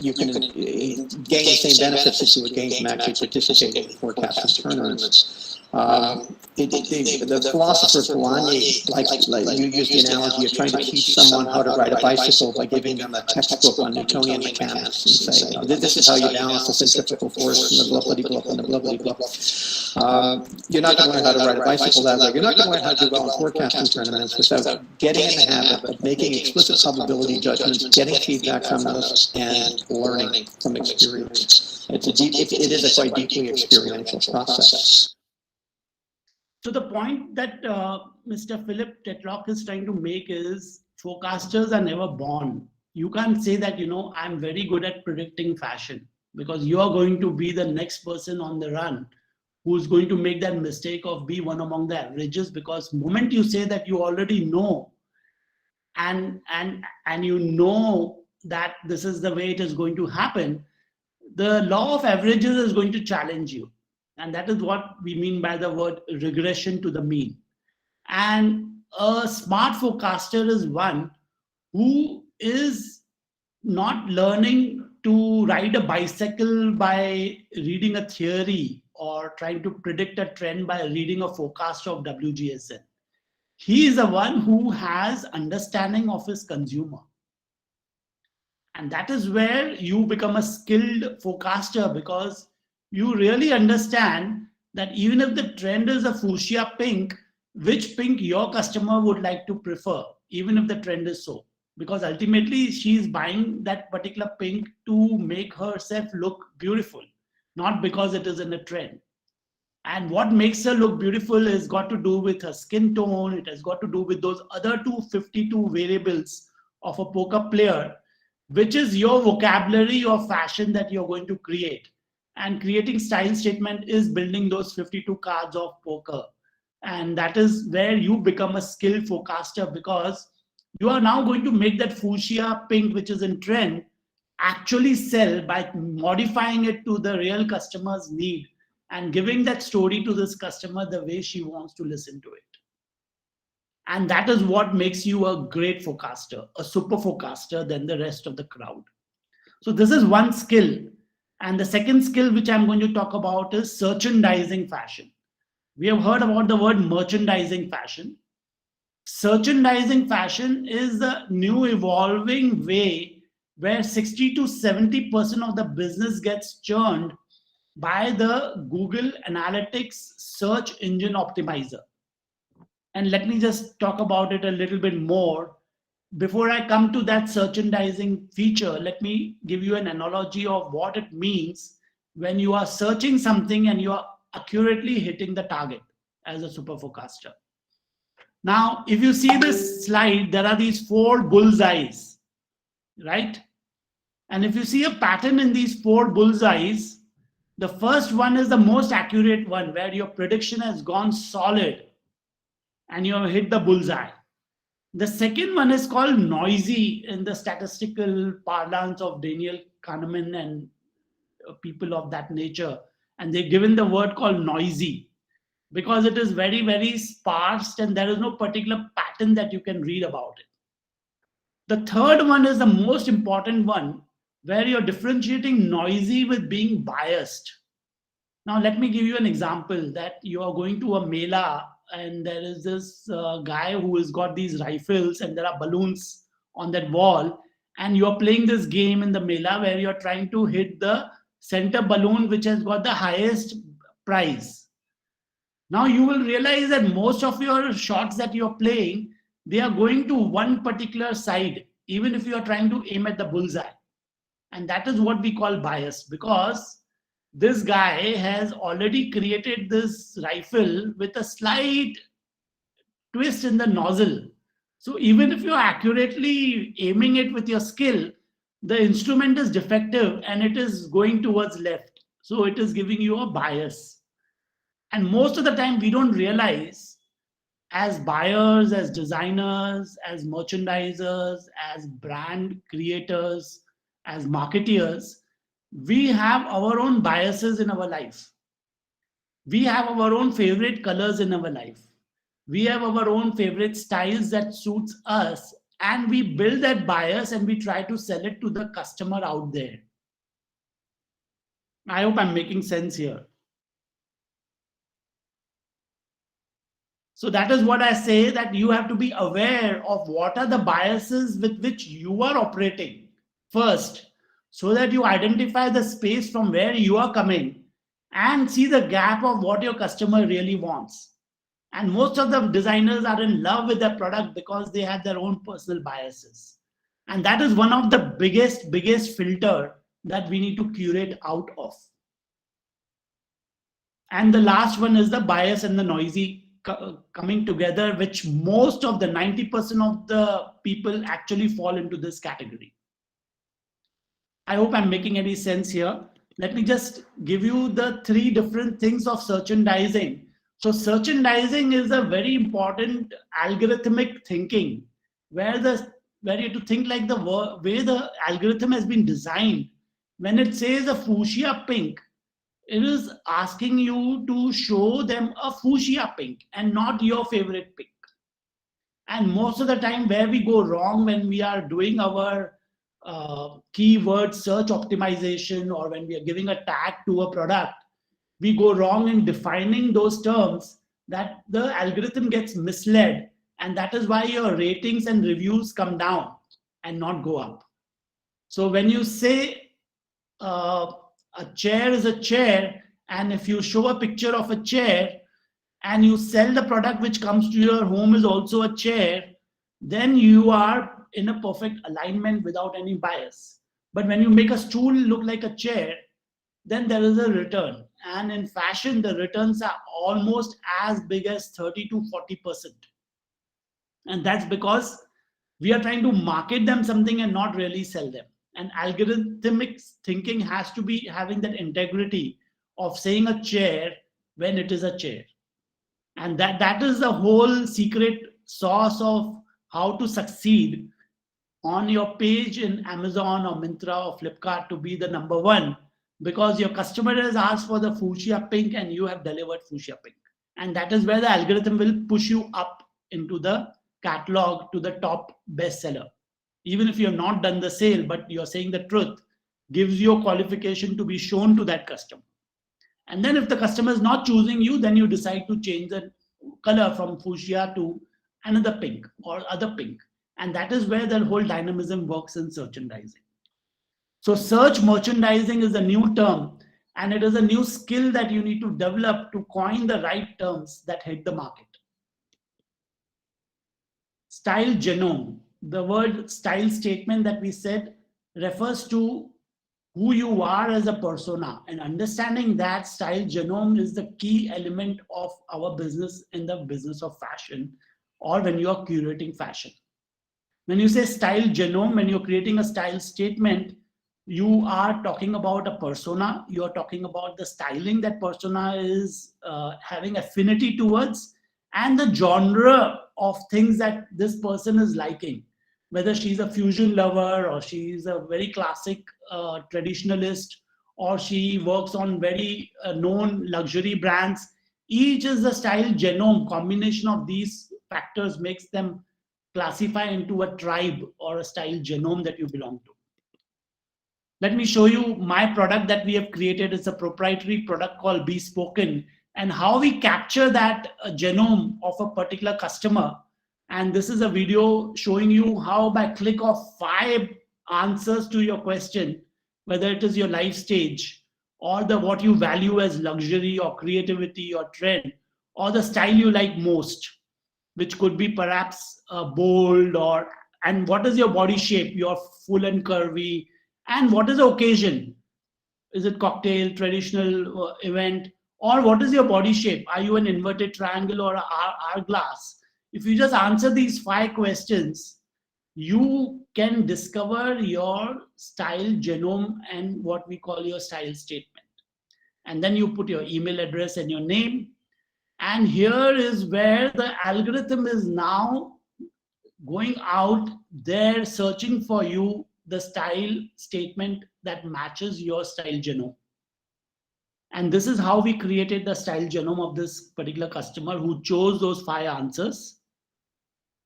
you can gain the same benefits that you would gain from actually participating in forecasting tournaments. The philosopher Polanyi, you used the analogy of trying to teach someone how to ride a bicycle by giving them a textbook on Newtonian mechanics and say, this is how you balance the centrifugal force and the blah-blah-blah and the blah-blah-blah. You're not going to learn how to ride a bicycle that way. You're not going to learn how to do well in forecasting tournaments without getting in the habit of making explicit probability judgments, getting feedback from those, and learning from experience. It is a quite deeply experiential process. So the point that Mr. Philip Tetlock is trying to make is forecasters are never born. You can't say that, I'm very good at predicting fashion, because you are going to be the next person on the run who's going to make that mistake of be one among the averages, because the moment you say that you already know and you know that this is the way it is going to happen, the law of averages is going to challenge you. And that is what we mean by the word regression to the mean. And a smart forecaster is one who is not learning to ride a bicycle by reading a theory or trying to predict a trend by reading a forecast of WGSN. He is the one who has understanding of his consumer. And that is where you become a skilled forecaster, because you really understand that even if the trend is a fuchsia pink, which pink your customer would like to prefer, even if the trend is so. Because ultimately she is buying that particular pink to make herself look beautiful, not because it is in a trend. And what makes her look beautiful has got to do with her skin tone. It has got to do with those other 252 variables of a poker player, which is your vocabulary of fashion that you're going to create. And creating style statement is building those 52 cards of poker. And that is where you become a skilled forecaster, because you are now going to make that fuchsia pink, which is in trend, actually sell by modifying it to the real customer's need and giving that story to this customer the way she wants to listen to it. And that is what makes you a great forecaster, a super forecaster than the rest of the crowd. So this is one skill. And the second skill which I'm going to talk about is merchandising fashion. We have heard about the word merchandising fashion. Merchandising fashion is the new evolving way where 60 to 70% of the business gets churned by the Google Analytics search engine optimizer. And let me just talk about it a little bit more. Before I come to that merchandising feature, let me give you an analogy of what it means when you are searching something and you are accurately hitting the target as a super forecaster. Now, if you see this slide, there are these 4 bullseyes, right? And if you see a pattern in these 4 bullseyes, the first one is the most accurate one, where your prediction has gone solid and you have hit the bullseye. The second one is called noisy in the statistical parlance of Daniel Kahneman and people of that nature. And they've given the word called noisy because it is very, very sparse and there is no particular pattern that you can read about it. The third one is the most important one, where you're differentiating noisy with being biased. Now, let me give you an example that you are going to a mela, and there is this guy who has got these rifles and there are balloons on that wall, and you're playing this game in the Mela where you're trying to hit the center balloon which has got the highest prize. Now you will realize that most of your shots that you're playing, they are going to one particular side, even if you are trying to aim at the bullseye. And that is what we call bias, because this guy has already created this rifle with a slight twist in the nozzle. So even if you're accurately aiming it with your skill, the instrument is defective and it is going towards left. So it is giving you a bias. And most of the time we don't realize, as buyers, as designers, as merchandisers, as brand creators, as marketeers, we have our own biases in our life. We have our own favorite colors in our life. We have our own favorite styles that suits us, and we build that bias and we try to sell it to the customer out there. I hope I'm making sense here. So that is what I say, that you have to be aware of what are the biases with which you are operating first, so that you identify the space from where you are coming and see the gap of what your customer really wants. And most of the designers are in love with their product because they have their own personal biases. And that is one of the biggest filter that we need to curate out of. And the last one is the bias and the noisy coming together, which most of the 90% of the people actually fall into this category. I hope I'm making any sense here. Let me just give you the 3 different things of merchandising. So merchandising is a very important algorithmic thinking, where you have to think like the way the algorithm has been designed. When it says a fuchsia pink, it is asking you to show them a fuchsia pink and not your favorite pink. And most of the time where we go wrong when we are doing our keyword search optimization, or when we are giving a tag to a product, we go wrong in defining those terms, that the algorithm gets misled, and that is why your ratings and reviews come down and not go up. So when you say a chair is a chair, and if you show a picture of a chair and you sell the product which comes to your home is also a chair, then you are in a perfect alignment without any bias. But when you make a stool look like a chair, then there is a return. And in fashion, the returns are almost as big as 30 to 40%. And that's because we are trying to market them something and not really sell them. And algorithmic thinking has to be having that integrity of saying a chair when it is a chair. And that is the whole secret sauce of how to succeed on your page in Amazon or Myntra or Flipkart to be the number 1, because your customer has asked for the fuchsia pink and you have delivered fuchsia pink. And that is where the algorithm will push you up into the catalog to the top bestseller. Even if you have not done the sale, but you're saying the truth, gives you a qualification to be shown to that customer. And then if the customer is not choosing you, then you decide to change the color from fuchsia to another pink or other pink. And that is where the whole dynamism works in merchandising. So search merchandising is a new term, and it is a new skill that you need to develop to coin the right terms that hit the market. Style genome. The word style statement that we said refers to who you are as a persona, and understanding that style genome is the key element of our business in the business of fashion, or when you are curating fashion. When you say style genome, when you're creating a style statement, you are talking about a persona. You're talking about the styling that persona is having affinity towards, and the genre of things that this person is liking. Whether she's a fusion lover, or she's a very classic traditionalist, or she works on very known luxury brands. Each is the style genome. Combination of these factors makes them classify into a tribe or a style genome that you belong to. Let me show you my product that we have created. It's a proprietary product called Bespoken, and how we capture that genome of a particular customer. And this is a video showing you how by click of 5 answers to your question, whether it is your life stage or the what you value as luxury or creativity or trend, or the style you like most, which could be perhaps bold, or and what is your body shape, you're full and curvy, and what is the occasion, is it cocktail, traditional event, or what is your body shape, are you an inverted triangle or an hourglass? If you just answer these 5 questions, you can discover your style genome and what we call your style statement. And then you put your email address and your name. And here is where the algorithm is now going out there searching for you the style statement that matches your style genome. And this is how we created the style genome of this particular customer who chose those 5 answers.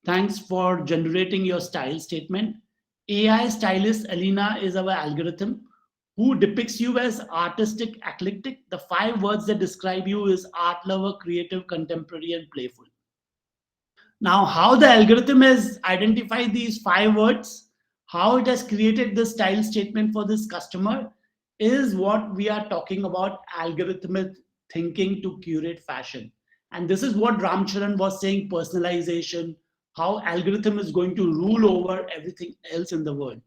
Thanks for generating your style statement. AI stylist Alina is our algorithm who depicts you as artistic, eclectic. The 5 words that describe you is art lover, creative, contemporary, and playful. Now, how the algorithm has identified these 5 words, how it has created the style statement for this customer, is what we are talking about, algorithmic thinking to curate fashion. And this is what Ram Charan was saying, personalization, how algorithm is going to rule over everything else in the world.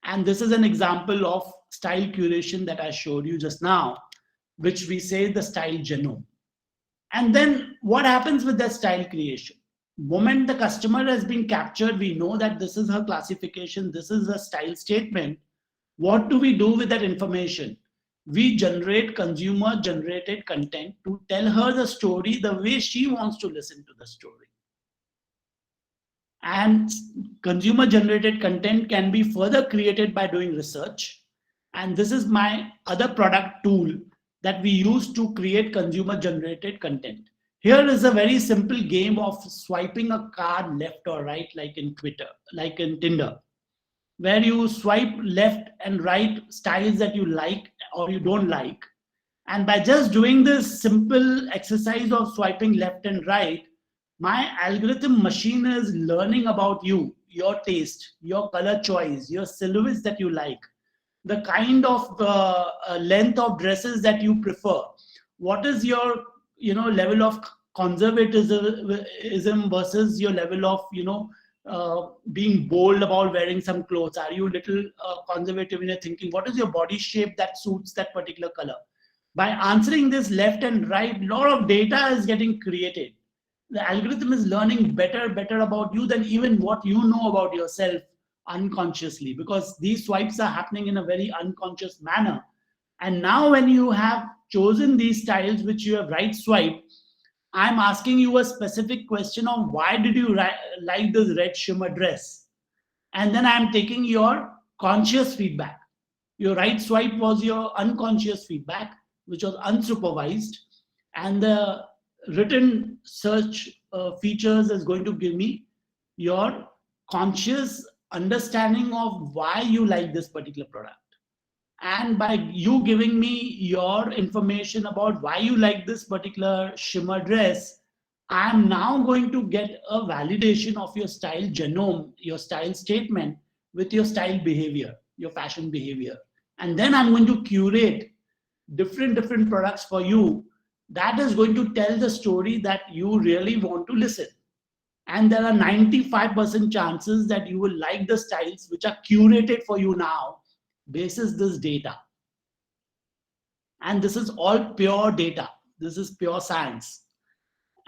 And this is an example of style curation that I showed you just now, which we say the style genome. And then what happens with that style creation? Moment the customer has been captured, we know that this is her classification, this is a style statement. What do we do with that information? We generate consumer generated content to tell her the story the way she wants to listen to the story. And consumer generated content can be further created by doing research. And this is my other product tool that we use to create consumer generated content. Here is a very simple game of swiping a card left or right, like in Twitter, like in Tinder, where you swipe left and right styles that you like or you don't like. And by just doing this simple exercise of swiping left and right, my algorithm machine is learning about you, your taste, your color choice, your silhouettes that you like, the kind of length of dresses that you prefer. What is your level of conservatism versus your level of being bold about wearing some clothes? Are you a little conservative in your thinking? What is your body shape that suits that particular color? By answering this left and right, a lot of data is getting created. The algorithm is learning better about you than even what you know about yourself unconsciously, because these swipes are happening in a very unconscious manner. And now when you have chosen these styles which you have right swipe, I'm asking you a specific question of why did you like this red shimmer dress? And then I'm taking your conscious feedback. Your right swipe was your unconscious feedback, which was unsupervised. And the written search features is going to give me your conscious understanding of why you like this particular product. And by you giving me your information about why you like this particular shimmer dress, I am now going to get a validation of your style genome, your style statement with your style behavior, your fashion behavior. And then I'm going to curate different products for you that is going to tell the story that you really want to listen. And there are 95% chances that you will like the styles which are curated for you now basis this data. And this is all pure data. This is pure science.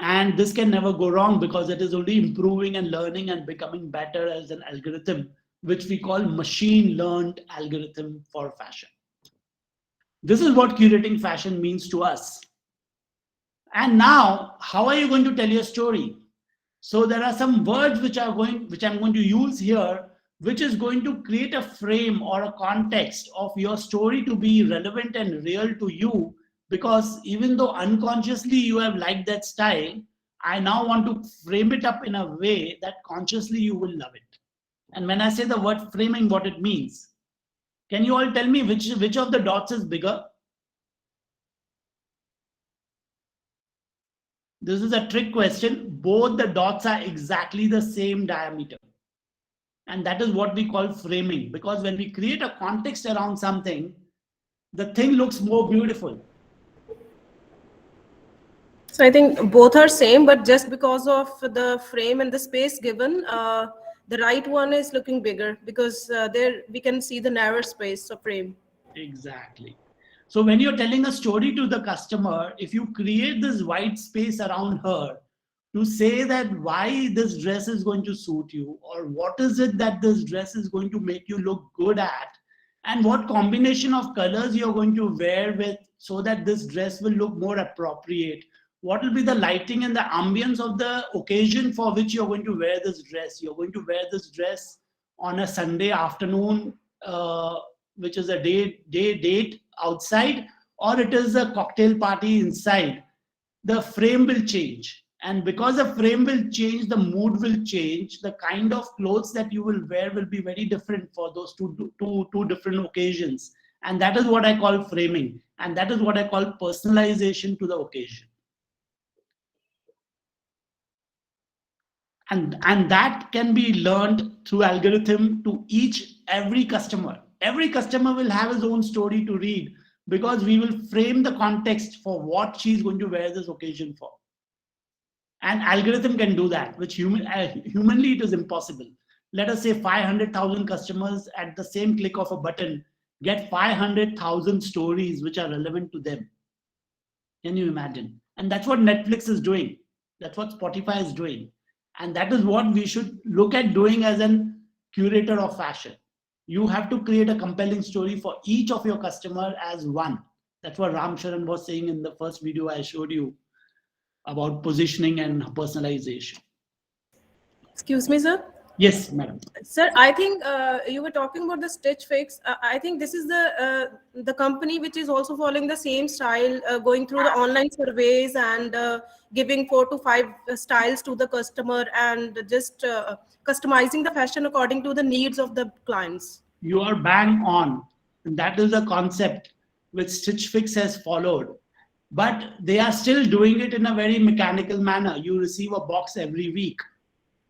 And this can never go wrong because it is only improving and learning and becoming better as an algorithm, which we call machine learned algorithm for fashion. This is what curating fashion means to us. And now, how are you going to tell your story? So there are some words which I'm going to use here, which is going to create a frame or a context of your story to be relevant and real to you. Because even though unconsciously you have liked that style, I now want to frame it up in a way that consciously you will love it. And when I say the word framing, what it means, can you all tell me which of the dots is bigger? This is a trick question. Both the dots are exactly the same diameter. And that is what we call framing, because when we create a context around something, the thing looks more beautiful. So I think both are same, but just because of the frame and the space given, the right one is looking bigger because there we can see the narrower space of frame. Exactly. So when you're telling a story to the customer, if you create this white space around her to say that why this dress is going to suit you, or what is it that this dress is going to make you look good at, and what combination of colors you're going to wear with so that this dress will look more appropriate, what will be the lighting and the ambience of the occasion for which you're going to wear this dress. You're going to wear this dress on a Sunday afternoon, which is a date outside, or it is a cocktail party inside. The frame will change. And because the frame will change, the mood will change. The kind of clothes that you will wear will be very different for those two different occasions. And that is what I call framing. And that is what I call personalization to the occasion. And that can be learned through algorithm to every customer. Every customer will have his own story to read because we will frame the context for what she's going to wear this occasion for. And algorithm can do that, which humanly it is impossible. Let us say 500,000 customers at the same click of a button get 500,000 stories which are relevant to them. Can you imagine? And that's what Netflix is doing. That's what Spotify is doing. And that is what we should look at doing as an curator of fashion. You have to create a compelling story for each of your customer as one. That's what Ram Charan was saying in the first video I showed you about positioning and personalization. Excuse me, sir? Yes, madam. Sir, I think you were talking about the Stitch Fix. I think this is the company which is also following the same style, going through the online surveys and giving 4 to 5 styles to the customer and just customizing the fashion according to the needs of the clients. You are bang on. And that is the concept which Stitch Fix has followed. But they are still doing it in a very mechanical manner. You receive a box every week.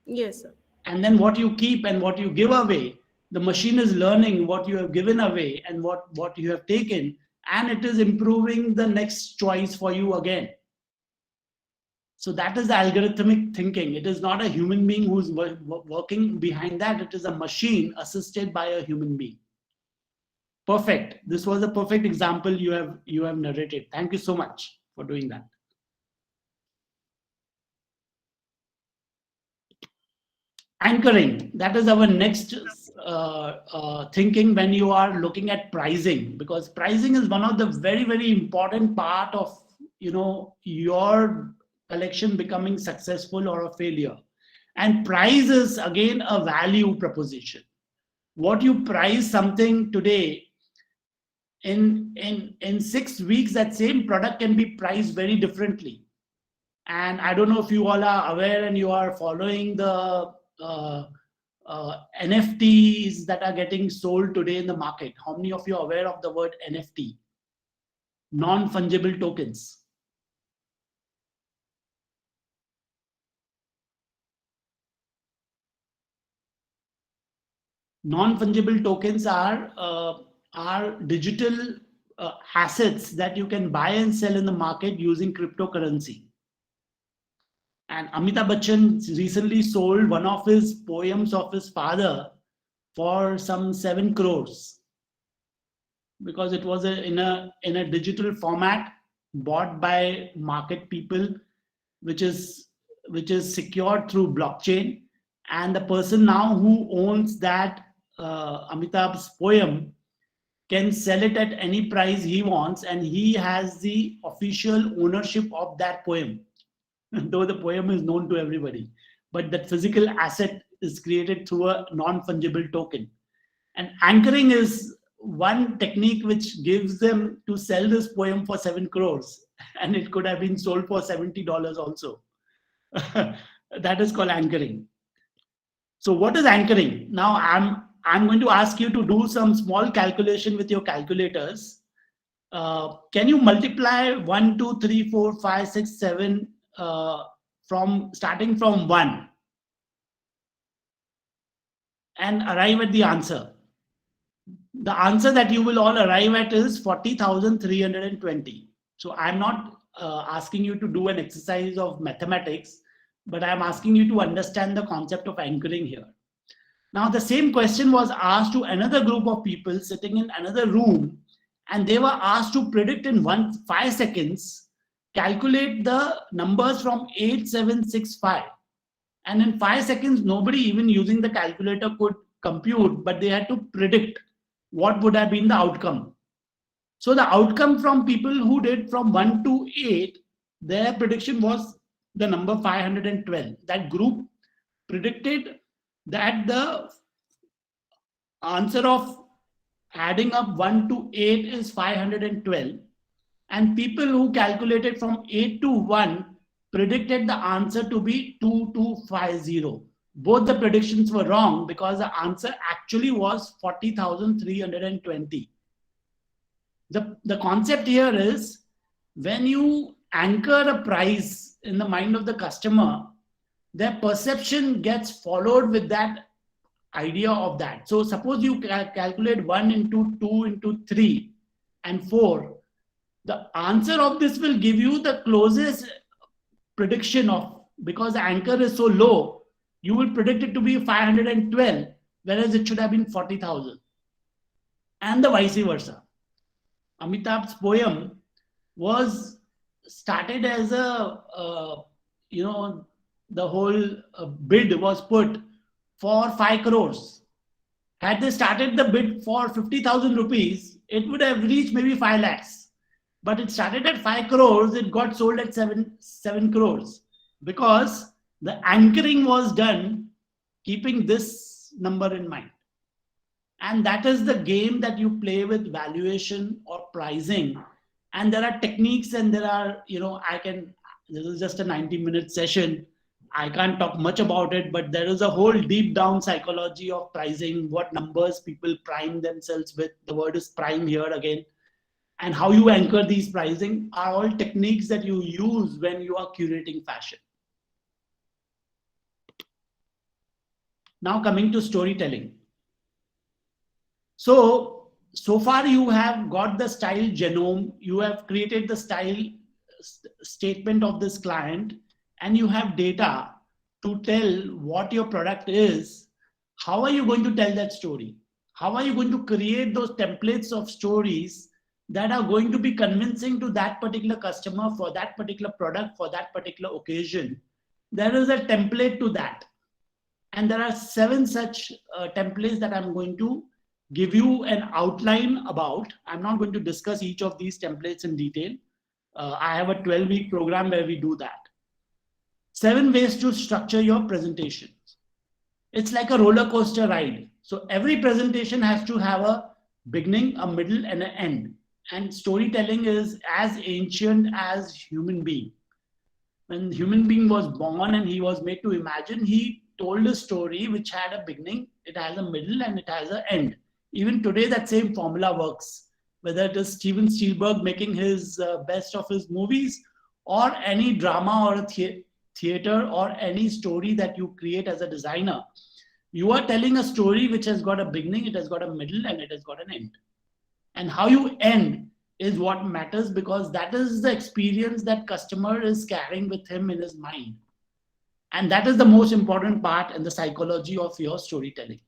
Yes, sir. And then what you keep and what you give away, the machine is learning what you have given away and what you have taken, and it is improving the next choice for you again. So that is the algorithmic thinking. It is not a human being who's working behind that. It is a machine assisted by a human being. Perfect. This was a perfect example you have narrated. Thank you so much for doing that. Anchoring, that is our next thinking when you are looking at pricing, because pricing is one of the very, very important part of your collection becoming successful or a failure. And price is again a value proposition. What you price something today, in 6 weeks that same product can be priced very differently. And I don't know if you all are aware and you are following the NFTs that are getting sold today in the market. How many of you are aware of the word NFT? Non-fungible tokens. Non-fungible tokens are digital assets that you can buy and sell in the market using cryptocurrency. And Amitabh Bachchan recently sold one of his poems of his father for some 7 crores because it was in a digital format bought by market people, which is secured through blockchain. And the person now who owns that Amitabh's poem can sell it at any price he wants, and he has the official ownership of that poem. Though the poem is known to everybody, but that physical asset is created through a non-fungible token. And anchoring is one technique which gives them to sell this poem for 7 crores, and it could have been sold for $70 also. That is called anchoring. So what is anchoring? Now I'm going to ask you to do some small calculation with your calculators. Can you multiply 1, 2, 3, 4, 5, 6, 7 starting from 1 and arrive at the answer. The answer that you will all arrive at is 40,320. So I'm not asking you to do an exercise of mathematics, but I'm asking you to understand the concept of anchoring here. Now, the same question was asked to another group of people sitting in another room, and they were asked to predict in 5 seconds, calculate the numbers from 8765. And in 5 seconds, nobody even using the calculator could compute, but they had to predict what would have been the outcome. So the outcome from people who did from 1 to 8, their prediction was the number 512. That group predicted that the answer of adding up 1 to 8 is 512. And people who calculated from 8 to 1 predicted the answer to be 2250. Both the predictions were wrong because the answer actually was 40,320. The concept here is when you anchor a price in the mind of the customer, their perception gets followed with that idea of that. So suppose you calculate 1 into 2 into 3 and 4. The answer of this will give you the closest prediction of, because the anchor is so low, you will predict it to be 512, whereas it should have been 40,000. And the vice versa. Amitabh's poem was started as a, the whole bid was put for 5 crores. Had they started the bid for 50,000 rupees, it would have reached maybe 5 lakhs. But it started at 5 crores, it got sold at 7 crores. Because the anchoring was done keeping this number in mind. And that is the game that you play with valuation or pricing. And there are techniques and there are, this is just a 90-minute session. I can't talk much about it, but there is a whole deep down psychology of pricing, what numbers people prime themselves with. The word is prime here again. And how you anchor these pricing are all techniques that you use when you are curating fashion. Now coming to storytelling. So far you have got the style genome, you have created the style statement of this client, and you have data to tell what your product is. How are you going to tell that story? How are you going to create those templates of stories that are going to be convincing to that particular customer for that particular product, for that particular occasion? There is a template to that. And there are 7 such templates that I'm going to give you an outline about. I'm not going to discuss each of these templates in detail. I have a 12-week program where we do that. 7 ways to structure your presentations. It's like a roller coaster ride. So every presentation has to have a beginning, a middle, and an end. And storytelling is as ancient as human being. When human being was born and he was made to imagine, he told a story which had a beginning, it has a middle, and it has an end. Even today, that same formula works. Whether it is Steven Spielberg making his best of his movies, or any drama or a theater or any story that you create as a designer, you are telling a story which has got a beginning, it has got a middle, and it has got an end. And how you end is what matters, because that is the experience that customer is carrying with him in his mind. And that is the most important part in the psychology of your storytelling.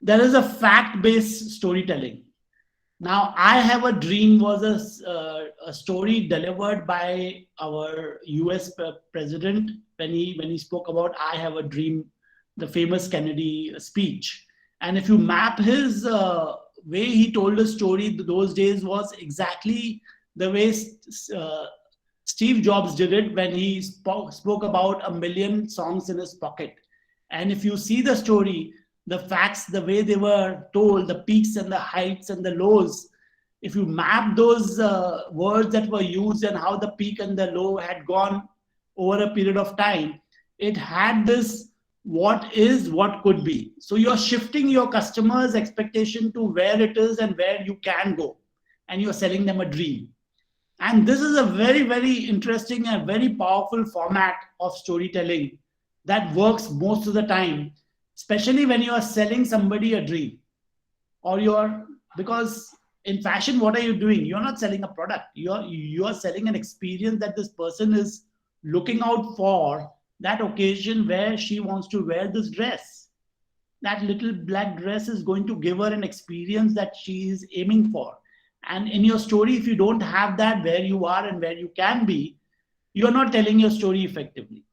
There is a fact-based storytelling. Now, I Have a Dream was a story delivered by our US president when he spoke about I Have a Dream, the famous Kennedy speech. And if you map his way he told a story those days was exactly the way Steve Jobs did it when he spoke about 1 million songs in his pocket. And if you see the story, the facts, the way they were told, the peaks and the heights and the lows, if you map those words that were used and how the peak and the low had gone over a period of time, it had this what is, what could be. So you're shifting your customer's expectation to where it is and where you can go. And you're selling them a dream. And this is a very, very interesting and very powerful format of storytelling that works most of the time, especially when you are selling somebody a dream, or because in fashion, what are you doing? You're not selling a product. You're selling an experience that this person is looking out for, that occasion where she wants to wear this dress. That little black dress is going to give her an experience that she is aiming for. And in your story, if you don't have that where you are and where you can be, you're not telling your story effectively.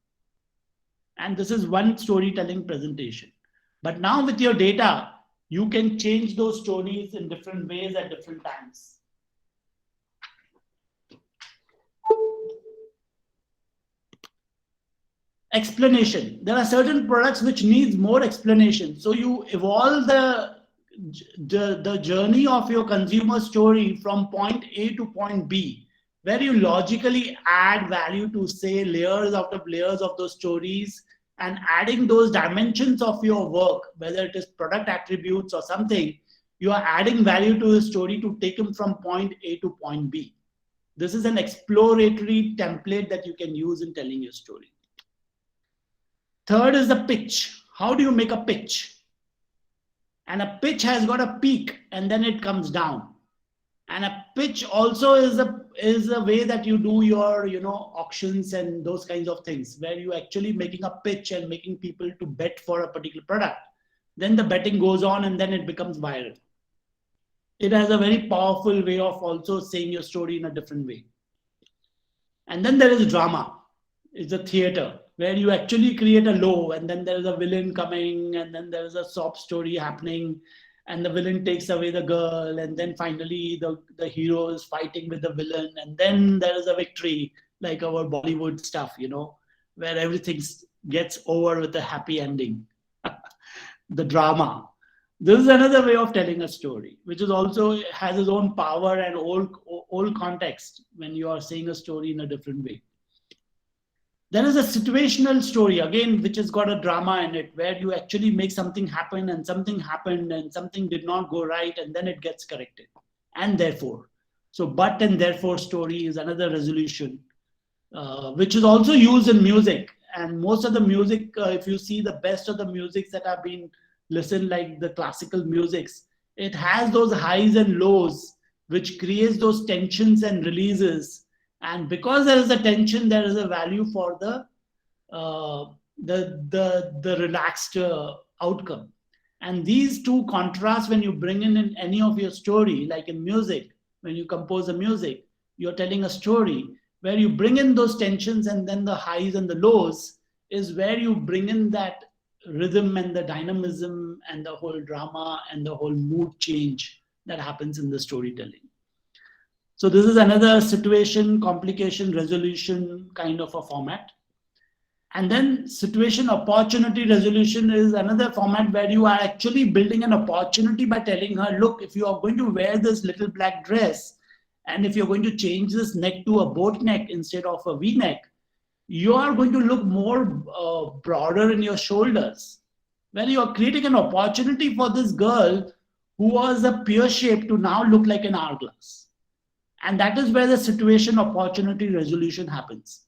And this is one storytelling presentation. But now with your data, you can change those stories in different ways at different times. Explanation. There are certain products which needs more explanation. So you evolve the journey of your consumer story from point A to point B, where you logically add value to, say, layers after layers of those stories, and adding those dimensions of your work, whether it is product attributes or something, you are adding value to the story to take them from point A to point B. This is an exploratory template that you can use in telling your story. Third is the pitch. How do you make a pitch? And a pitch has got a peak and then it comes down. And a pitch also is a way that you do your auctions and those kinds of things, where you actually making a pitch and making people to bet for a particular product. Then the betting goes on and then it becomes viral. It has a very powerful way of also saying your story in a different way. And then there is drama. It's a theater where you actually create a low, and then there is a villain coming, and then there is a sob story happening, and the villain takes away the girl, and then finally the hero is fighting with the villain, and then there is a victory, like our Bollywood stuff, where everything gets over with a happy ending. The drama. This is another way of telling a story, which is also has its own power and old context when you are saying a story in a different way. There is a situational story, again, which has got a drama in it, where you actually make something happen, and something happened and something did not go right, and then it gets corrected. And therefore. So but and therefore story is another resolution, which is also used in music. And most of the music, if you see the best of the musics that have been listened, like the classical musics, it has those highs and lows, which creates those tensions and releases. And because there is a tension, there is a value for the relaxed outcome. And these two contrasts, when you bring in any of your story, like in music, when you compose a music, you're telling a story where you bring in those tensions, and then the highs and the lows is where you bring in that rhythm and the dynamism and the whole drama and the whole mood change that happens in the storytelling. So this is another situation, complication, resolution kind of a format. And then situation opportunity resolution is another format where you are actually building an opportunity by telling her, look, if you are going to wear this little black dress, and if you're going to change this neck to a boat neck instead of a V-neck, you are going to look more broader in your shoulders. Well, you are creating an opportunity for this girl who was a pear shape to now look like an hourglass. And that is where the situation opportunity resolution happens.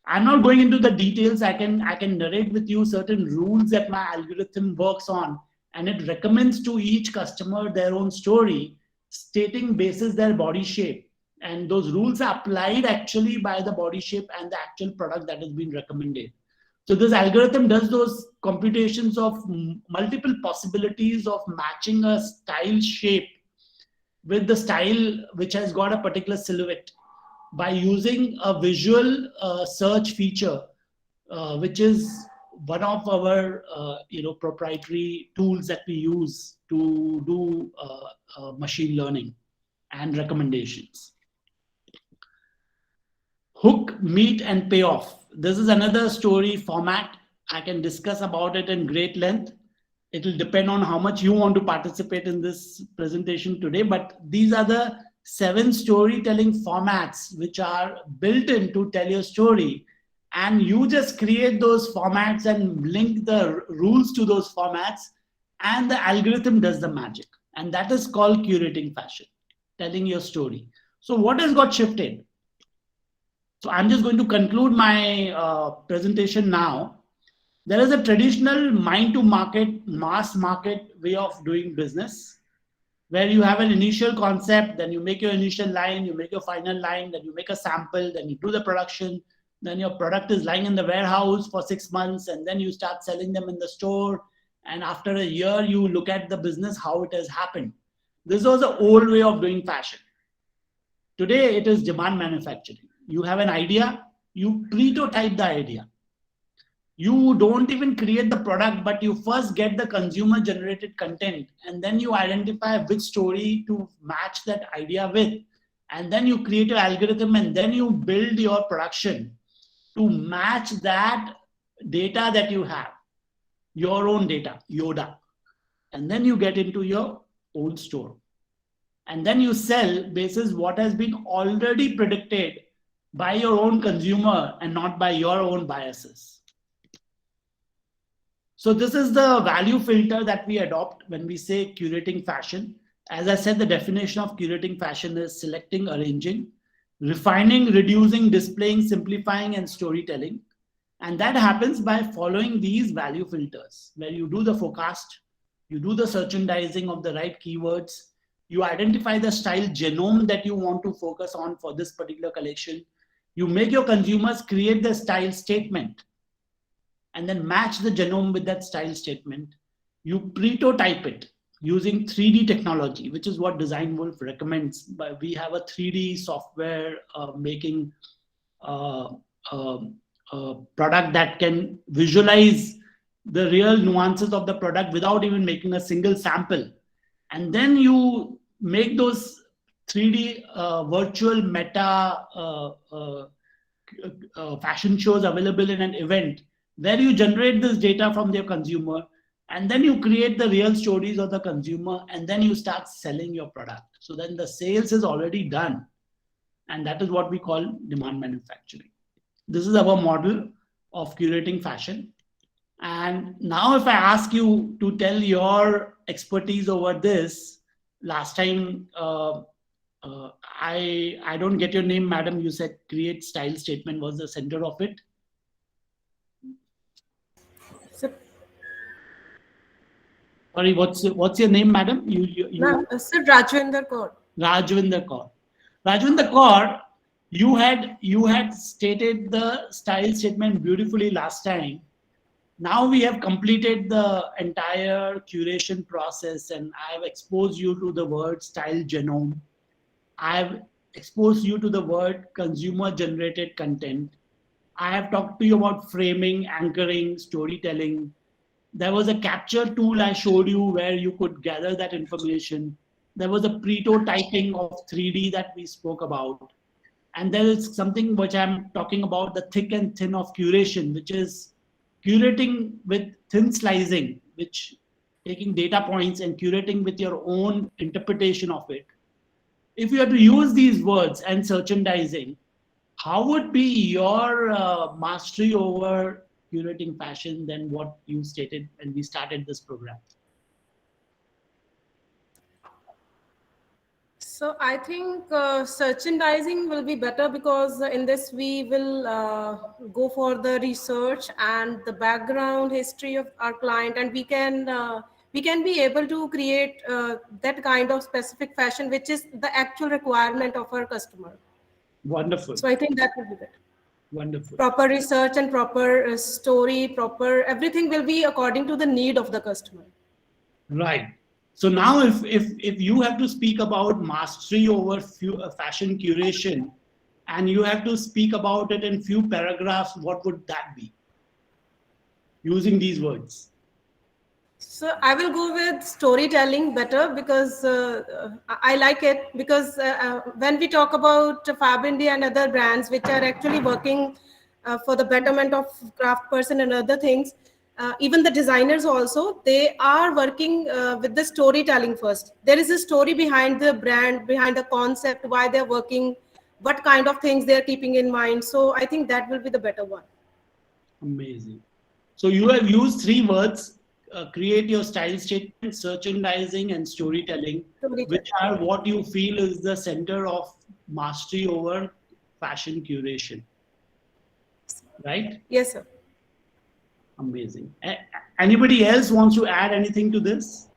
I'm not going into the details. I can narrate with you certain rules that my algorithm works on, and it recommends to each customer their own story, stating basis their body shape. And those rules are applied actually by the body shape and the actual product that has been recommended. So this algorithm does those computations of multiple possibilities of matching a style shape with the style which has got a particular silhouette by using a visual search feature, which is one of our proprietary tools that we use to do machine learning and recommendations. Hook, meet, and payoff. This is another story format. I can discuss about it in great length. It will depend on how much you want to participate in this presentation today, but these are the 7 storytelling formats which are built in to tell your story. And you just create those formats and link the rules to those formats, and the algorithm does the magic. And that is called curating fashion, telling your story. So what has got shifted? So I'm just going to conclude my presentation now. There is a traditional mind to market, mass market way of doing business, where you have an initial concept, then you make your initial line, you make your final line, then you make a sample, then you do the production, then your product is lying in the warehouse for 6 months, and then you start selling them in the store. And after a year, you look at the business, how it has happened. This was the old way of doing fashion. Today, it is demand manufacturing. You have an idea, you prototype the idea. You don't even create the product, but you first get the consumer generated content, and then you identify which story to match that idea with. And then you create your algorithm, and then you build your production to match that data that you have, your own data, Yoda. And then you get into your own store. And then you sell basis what has been already predicted by your own consumer and not by your own biases. So this is the value filter that we adopt when we say curating fashion. As I said, the definition of curating fashion is selecting, arranging, refining, reducing, displaying, simplifying, and storytelling. And that happens by following these value filters, where you do the forecast, you do the merchandising of the right keywords, you identify the style genome that you want to focus on for this particular collection, you make your consumers create the style statement, and then match the genome with that style statement. You prototype it using 3D technology, which is what Design Wolf recommends. But we have a 3D software making product that can visualize the real nuances of the product without even making a single sample. And then you make those 3D virtual meta fashion shows available in an event, where you generate this data from your consumer, and then you create the real stories of the consumer, and then you start selling your product. So then the sales is already done. And that is what we call demand manufacturing. This is our model of curating fashion. And now if I ask you to tell your expertise over this, last time, I don't get your name, madam. You said create style statement was the center of it. Sorry, what's your name, madam? Sir, Rajwinder Kaur. Rajwinder Kaur. Rajwinder Kaur, you had stated the style statement beautifully last time. Now we have completed the entire curation process, and I have exposed you to the word style genome. I have exposed you to the word consumer generated content. I have talked to you about framing, anchoring, storytelling. There was a capture tool I showed you where you could gather that information. There was a prototyping of 3D that we spoke about. And there is something which I'm talking about, the thick and thin of curation, which is curating with thin slicing, which taking data points and curating with your own interpretation of it. If you had to use these words and merchandising, how would be your mastery over curating fashion than what you stated when we started this program? So I think merchandising will be better, because in this we will go for the research and the background history of our client, and we can be able to create that kind of specific fashion which is the actual requirement of our customer. Wonderful. So I think that will be better. Wonderful. Proper research and proper story, proper everything will be according to the need of the customer. Right. So now if you have to speak about mastery over fashion curation, and you have to speak about it in few paragraphs, what would that be? Using these words. So I will go with storytelling better, because I like it, because when we talk about Fabindia and other brands which are actually working for the betterment of craft person and other things, even the designers also, they are working with the storytelling first. There is a story behind the brand, behind the concept, why they're working, what kind of things they're keeping in mind. So I think that will be the better one. Amazing. So you have used 3 words, create your style statement, merchandising, and storytelling, which are what you feel is the center of mastery over fashion curation. right? Yes, sir. Amazing. Anybody else wants to add anything to this?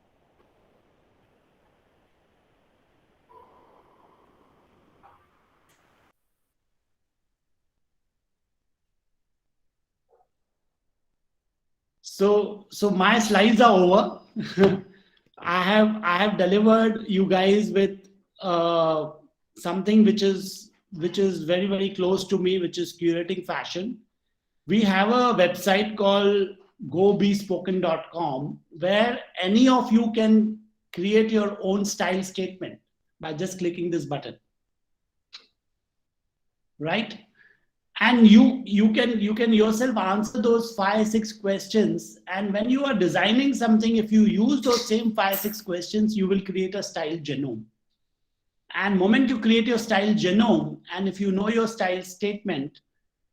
So my slides are over. I have delivered you guys with something which is very, very close to me, which is curating fashion. We have a website called gobespoken.com where any of you can create your own style statement by just clicking this button, right? And you can yourself answer those 5-6 questions, and when you are designing something, if you use those same 5-6 questions, you will create a style genome. And moment you create your style genome, and if you know your style statement,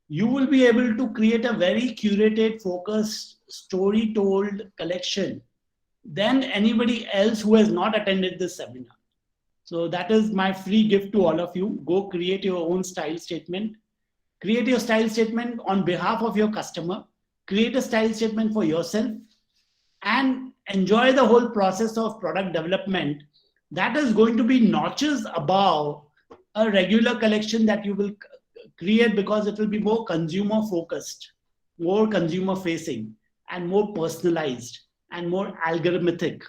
you will be able to create a very curated, focused, story told collection than anybody else who has not attended this seminar. So that is my free gift to all of you. Go create your own style statement. Create your style statement on behalf of your customer. Create a style statement for yourself and enjoy the whole process of product development. That is going to be notches above a regular collection that you will create, because it will be more consumer focused, more consumer facing, and more personalized and more algorithmic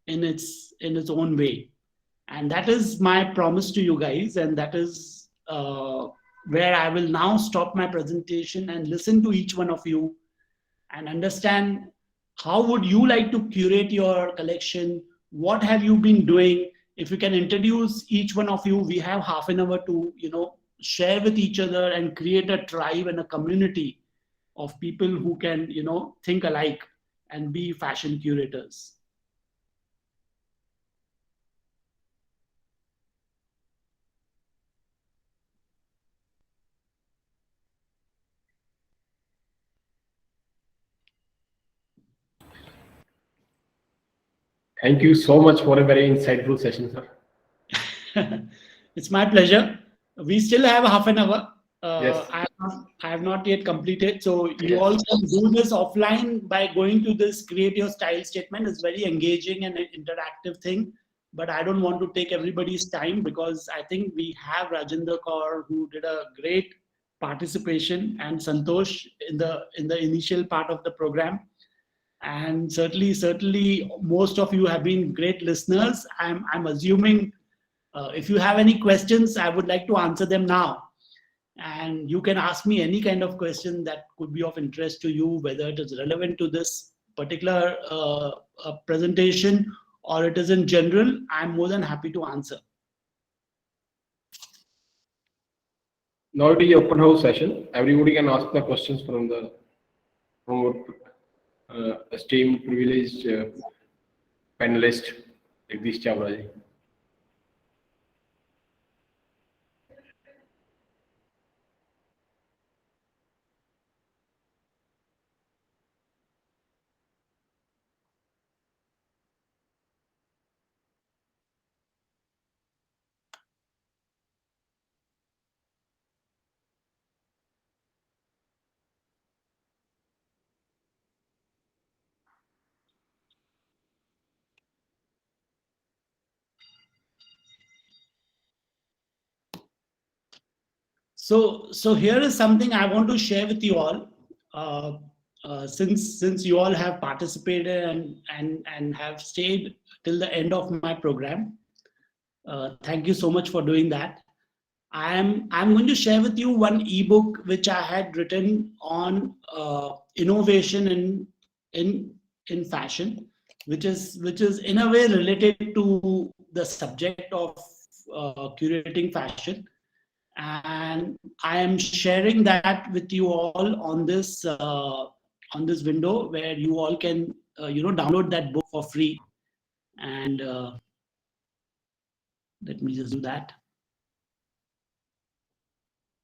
in its own way. And that is my promise to you guys, and that is where I will now stop my presentation and listen to each one of you and understand how would you like to curate your collection. What have you been doing? If you can introduce each one of you, we have half an hour to share with each other and create a tribe and a community of people who can think alike and be fashion curators. Thank you so much for a very insightful session, sir. It's my pleasure. We still have half an hour. Yes. I have not yet completed. So you Yes. all can do this offline by going to this create your style statement. It's very engaging and an interactive thing. But I don't want to take everybody's time, because I think we have Rajendra Kaur, who did a great participation, and Santosh in the initial part of the program. And certainly most of you have been great listeners. I'm assuming if you have any questions, I would like to answer them now. And you can ask me any kind of question that could be of interest to you, whether it is relevant to this particular presentation or it is in general. I'm more than happy to answer. Now it is open house session. Everybody can ask the questions from our esteemed, privileged panelist, Jagdish Chawla ji. So here is something I want to share with you all. Since you all have participated and have stayed till the end of my program, thank you so much for doing that. I'm going to share with you one ebook which I had written on innovation in fashion, which is in a way related to the subject of curating fashion. And I am sharing that with you all on this window, where you all can download that book for free. And let me just do that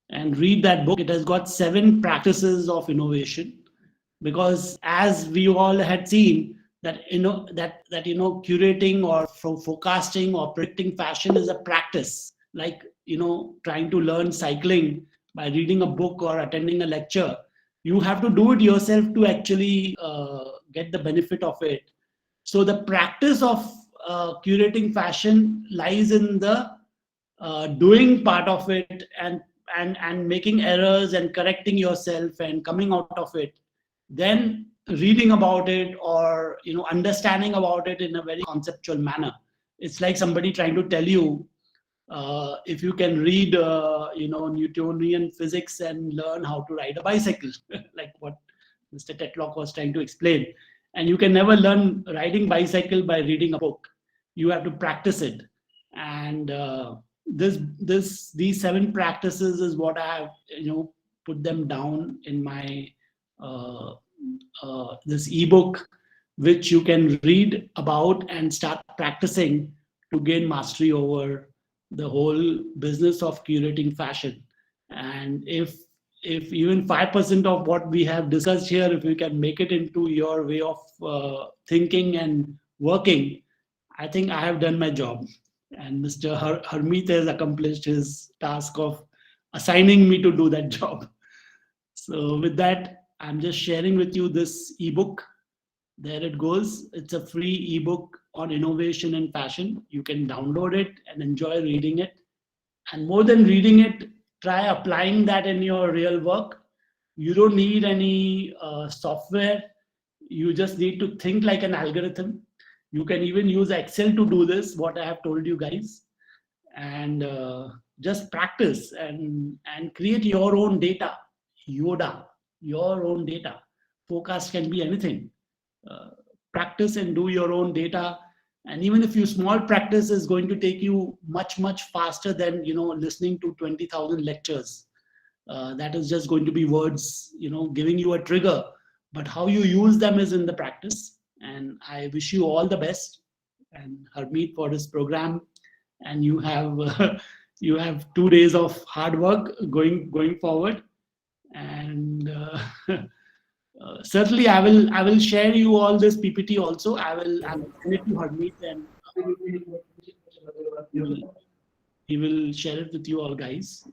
and read that book. It has got 7 practices of innovation, because as we all had seen that curating or forecasting or predicting fashion is a practice, like trying to learn cycling by reading a book or attending a lecture. you have to do it yourself to actually get the benefit of it. So the practice of curating fashion lies in the doing part of it, and making errors and correcting yourself and coming out of it, then reading about it, or understanding about it in a very conceptual manner. It's like somebody trying to tell you, if you can read Newtonian physics and learn how to ride a bicycle, like what Mr. Tetlock was trying to explain. And you can never learn riding bicycle by reading a book. You have to practice it. And these 7 practices is what I have put them down in my this ebook, which you can read about and start practicing to gain mastery over the whole business of curating fashion. And if even 5% of what we have discussed here, if you can make it into your way of thinking and working, I think I have done my job. And Mr. Harmeet has accomplished his task of assigning me to do that job. So with that, I'm just sharing with you this ebook. There it goes. It's a free ebook on innovation in fashion. You can download it and enjoy reading it. And more than reading it, try applying that in your real work. You don't need any software. You just need to think like an algorithm. You can even use Excel to do this, what I have told you guys. And just practice and create your own data. Yoda, your own data. Forecast can be anything. Practice and do your own data. And even if you small practice is going to take you much faster than listening to 20,000 lectures. That is just going to be words giving you a trigger, but how you use them is in the practice. And I wish you all the best, and Harmeet for this program. And you have 2 days of hard work going forward. And certainly I will share you all this PPT also. I will send it to Harmeet, and he will share it with you all guys.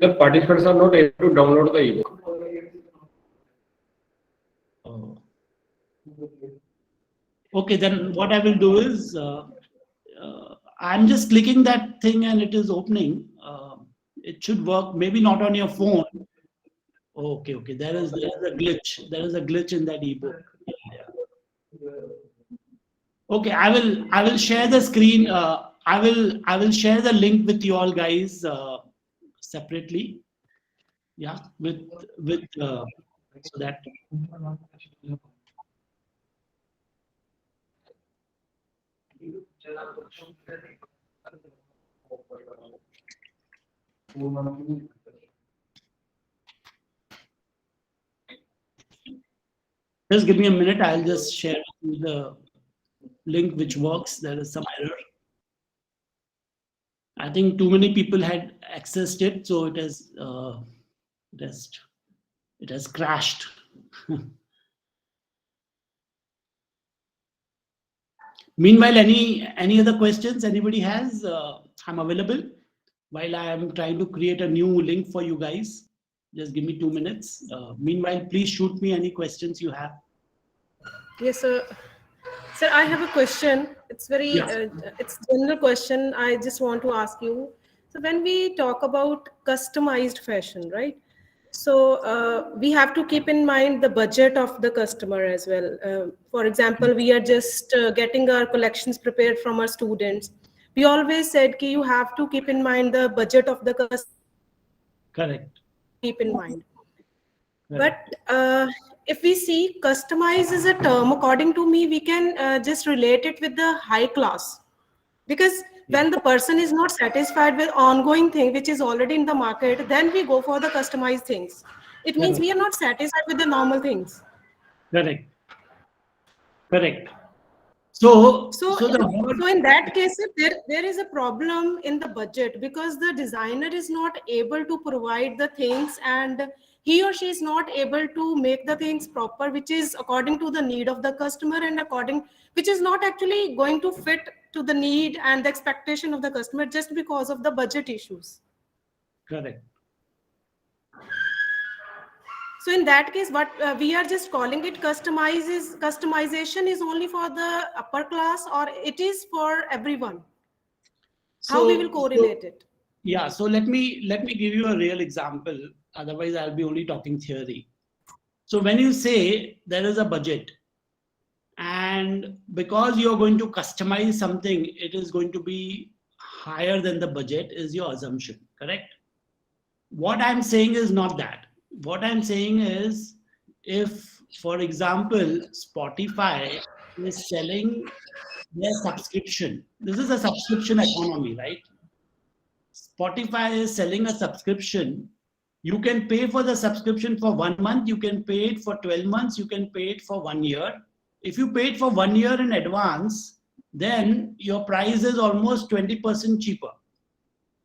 The participants are not able to download the ebook. Okay, then what I will do is I'm just clicking that thing and it is opening. It should work. Maybe not on your phone. Okay. There is a glitch. There is a glitch in that ebook. Yeah. Okay, I will share the screen. I will share the link with you all guys separately. Yeah, with so that. Just give me a minute. I'll just share the link which works. There is some error. I think too many people had accessed it, so it has crashed. Meanwhile, any other questions anybody has? I'm available while I am trying to create a new link for you guys. Just give me 2 minutes. Meanwhile, please shoot me any questions you have. Yes, sir. Sir, I have a question. It's very, it's a general question. I just want to ask you. So when we talk about customized fashion, right? So we have to keep in mind the budget of the customer as well. For example, we are just getting our collections prepared from our students. We always said that you have to keep in mind the budget of the customer. Correct. Keep in mind. Correct. But if we see customize as a term, according to me, we can just relate it with the high class. Because when the person is not satisfied with ongoing thing, which is already in the market, then we go for the customized things. It means we are not satisfied with the normal things. Correct. So in that case, there is a problem in the budget, because the designer is not able to provide the things, and he or she is not able to make the things proper, which is according to the need of the customer, and which is not actually going to fit to the need and the expectation of the customer, just because of the budget issues. Correct. So in that case, what we are just calling it customization is only for the upper class, or it is for everyone? How we will correlate it? Yeah, so let me give you a real example. Otherwise, I'll be only talking theory. So when you say there is a budget, and because you're going to customize something, it is going to be higher than the budget, is your assumption, correct? What I'm saying is not that. What I'm saying is, if, for example, Spotify is selling their subscription, this is a subscription economy, right? Spotify is selling a subscription. You can pay for the subscription for 1 month, you can pay it for 12 months, you can pay it for 1 year. If you pay it for 1 year in advance, then your price is almost 20% cheaper,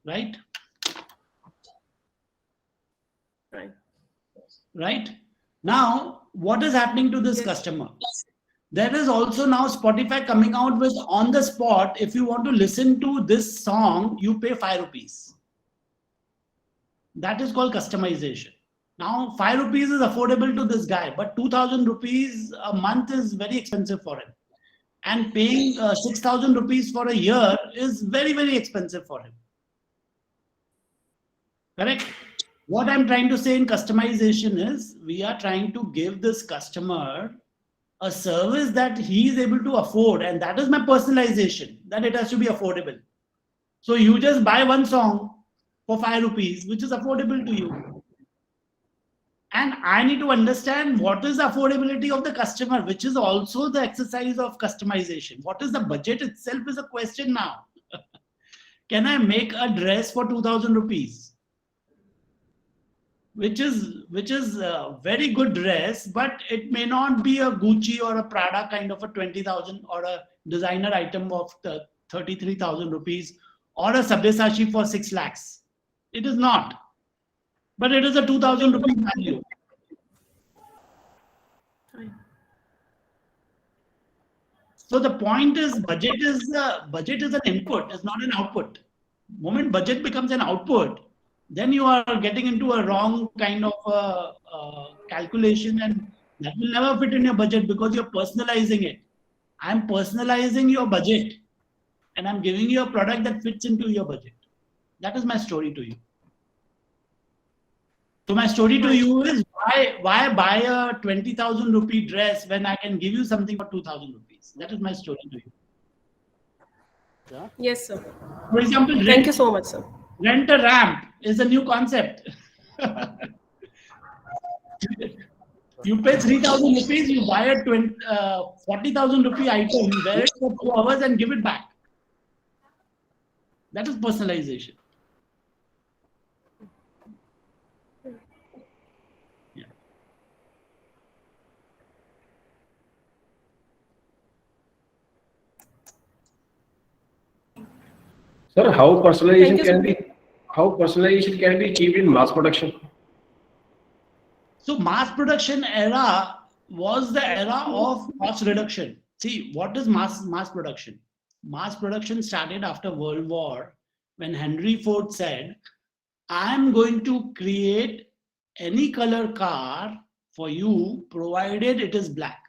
right? Right? Now, what is happening to this customer? There is also now Spotify coming out with on the spot, if you want to listen to this song, you pay 5 rupees. That is called customization. Now, 5 rupees is affordable to this guy, but 2,000 rupees a month is very expensive for him. And paying 6,000 rupees for a year is very, very expensive for him. Correct? What I'm trying to say in customization is, we are trying to give this customer a service that he is able to afford, and that is my personalization, that it has to be affordable. So you just buy one song for 5 rupees, which is affordable to you. And I need to understand what is the affordability of the customer, which is also the exercise of customization. What is the budget itself is a question now. Can I make a dress for 2,000 rupees? Which is a very good dress, but it may not be a Gucci or a Prada kind of a 20,000, or a designer item of 33,000 rupees, or a Sabyasachi for 6 lakhs. It is not. But it is a 2,000 rupee value. So the point is, budget is an input, it's not an output. The moment budget becomes an output, then you are getting into a wrong kind of calculation, and that will never fit in your budget because you're personalizing it. I'm personalizing your budget, and I'm giving you a product that fits into your budget. That is my story to you. So my story to you is, why buy a 20,000 rupee dress when I can give you something for 2,000 rupees? That is my story to you. Yeah? Yes, sir. For example, Thank you so much, sir. Rent a ramp is a new concept. You pay 3,000 rupees, you buy a 40,000 rupee item, wear it for 2 hours and give it back. That is personalization. Yeah. Sir, how personalization can be achieved in mass production? So mass production era was the era of cost reduction. See, what is mass production? Mass production started after World War, when Henry Ford said, I'm going to create any color car for you, provided it is black.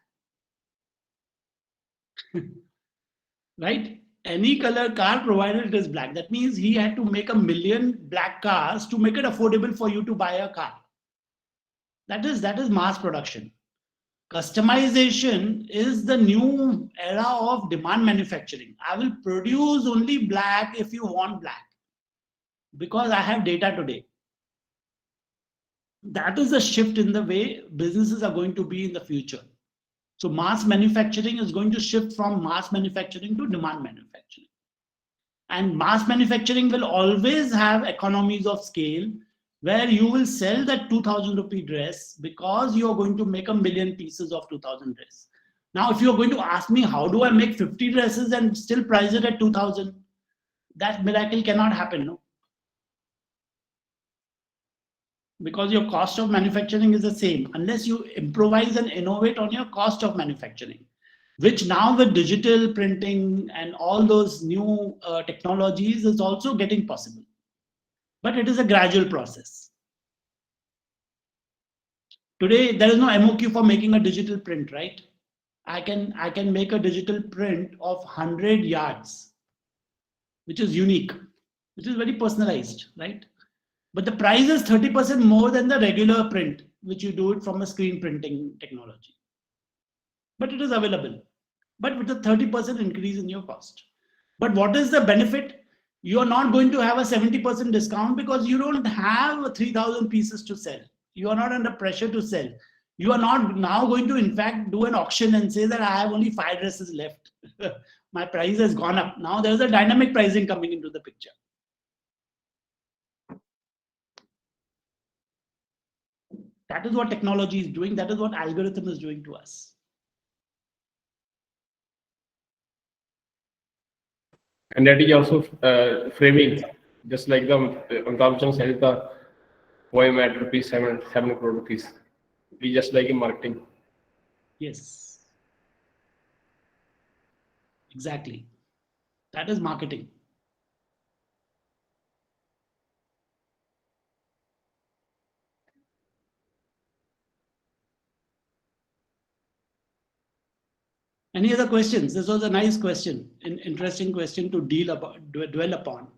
Right? Any color car, provided it is black. That means he had to make 1 million black cars to make it affordable for you to buy a car. That is mass production. Customization is the new era of demand manufacturing. I will produce only black if you want black, because I have data today. That is the shift in the way businesses are going to be in the future. So mass manufacturing is going to shift from mass manufacturing to demand manufacturing. And mass manufacturing will always have economies of scale, where you will sell that 2,000 rupee dress because you are going to make 1 million pieces of 2,000 dress. Now, if you're going to ask me, how do I make 50 dresses and still price it at 2,000? That miracle cannot happen, no? Because your cost of manufacturing is the same, unless you improvise and innovate on your cost of manufacturing, which now with digital printing and all those new technologies is also getting possible. But it is a gradual process. Today, there is no MOQ for making a digital print, right? I can make a digital print of 100 yards, which is unique, which is very personalized, right? But the price is 30% more than the regular print, which you do it from a screen printing technology. But it is available, but with a 30% increase in your cost. But what is the benefit? You are not going to have a 70% discount because you don't have 3,000 pieces to sell. You are not under pressure to sell. You are not now going to, in fact, do an auction and say that I have only 5 dresses left. My price has gone up. Now there's a dynamic pricing coming into the picture. That is what technology is doing. That is what algorithm is doing to us. And that is also framing, just like the Amitabh Bachchan said, the poem at rupees 7 crore rupees. Be just like in marketing. Yes. Exactly. That is marketing. Any other questions? This was a nice question, an interesting question to dwell upon.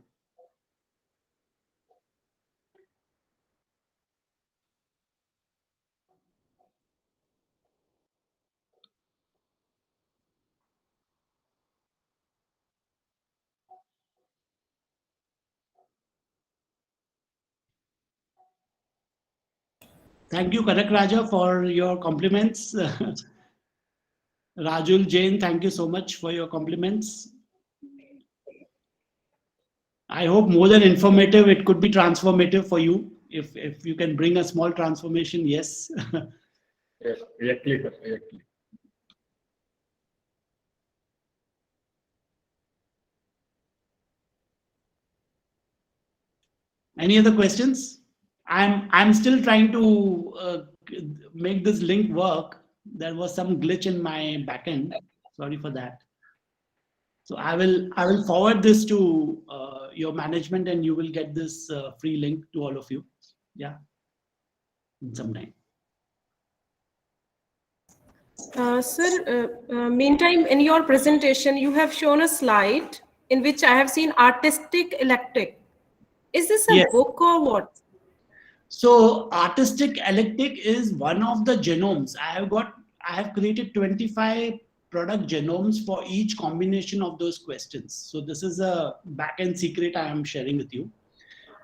Thank you, Kanak Raja, for your compliments. Rajul Jain, thank you so much for your compliments. I hope more than informative, it could be transformative for you. If you can bring a small transformation, yes. Yes, exactly, exactly. Any other questions? I'm still trying to make this link work. There was some glitch in my backend. Sorry for that. So I will forward this to your management, and you will get this free link to all of you. Yeah, in some time. Sir, meantime, in your presentation, you have shown a slide in which I have seen artistic eclectic. Is this a book or what? So artistic eclectic is one of the genomes. I have created 25 product genomes for each combination of those questions. So this is a back-end secret I am sharing with you.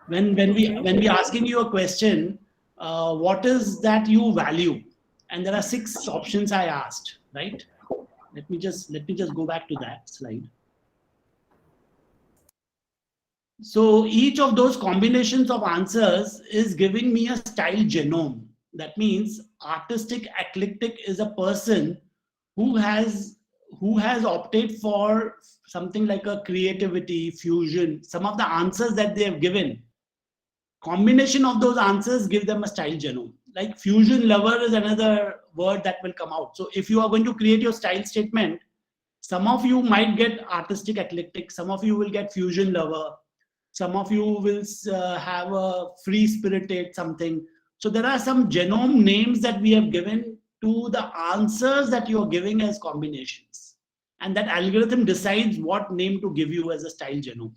When we asking you a question, what is that you value? And there are 6 options I asked, right? Let me just go back to that slide. So each of those combinations of answers is giving me a style genome. That means artistic eclectic is a person who has opted for something like a creativity, fusion. Some of the answers that they have given, combination of those answers give them a style genome. Like fusion lover is another word that will come out. So if you are going to create your style statement, some of you might get artistic eclectic, some of you will get fusion lover, some of you will have a free spirited something. So there are some genome names that we have given to the answers that you are giving as combinations. And that algorithm decides what name to give you as a style genome.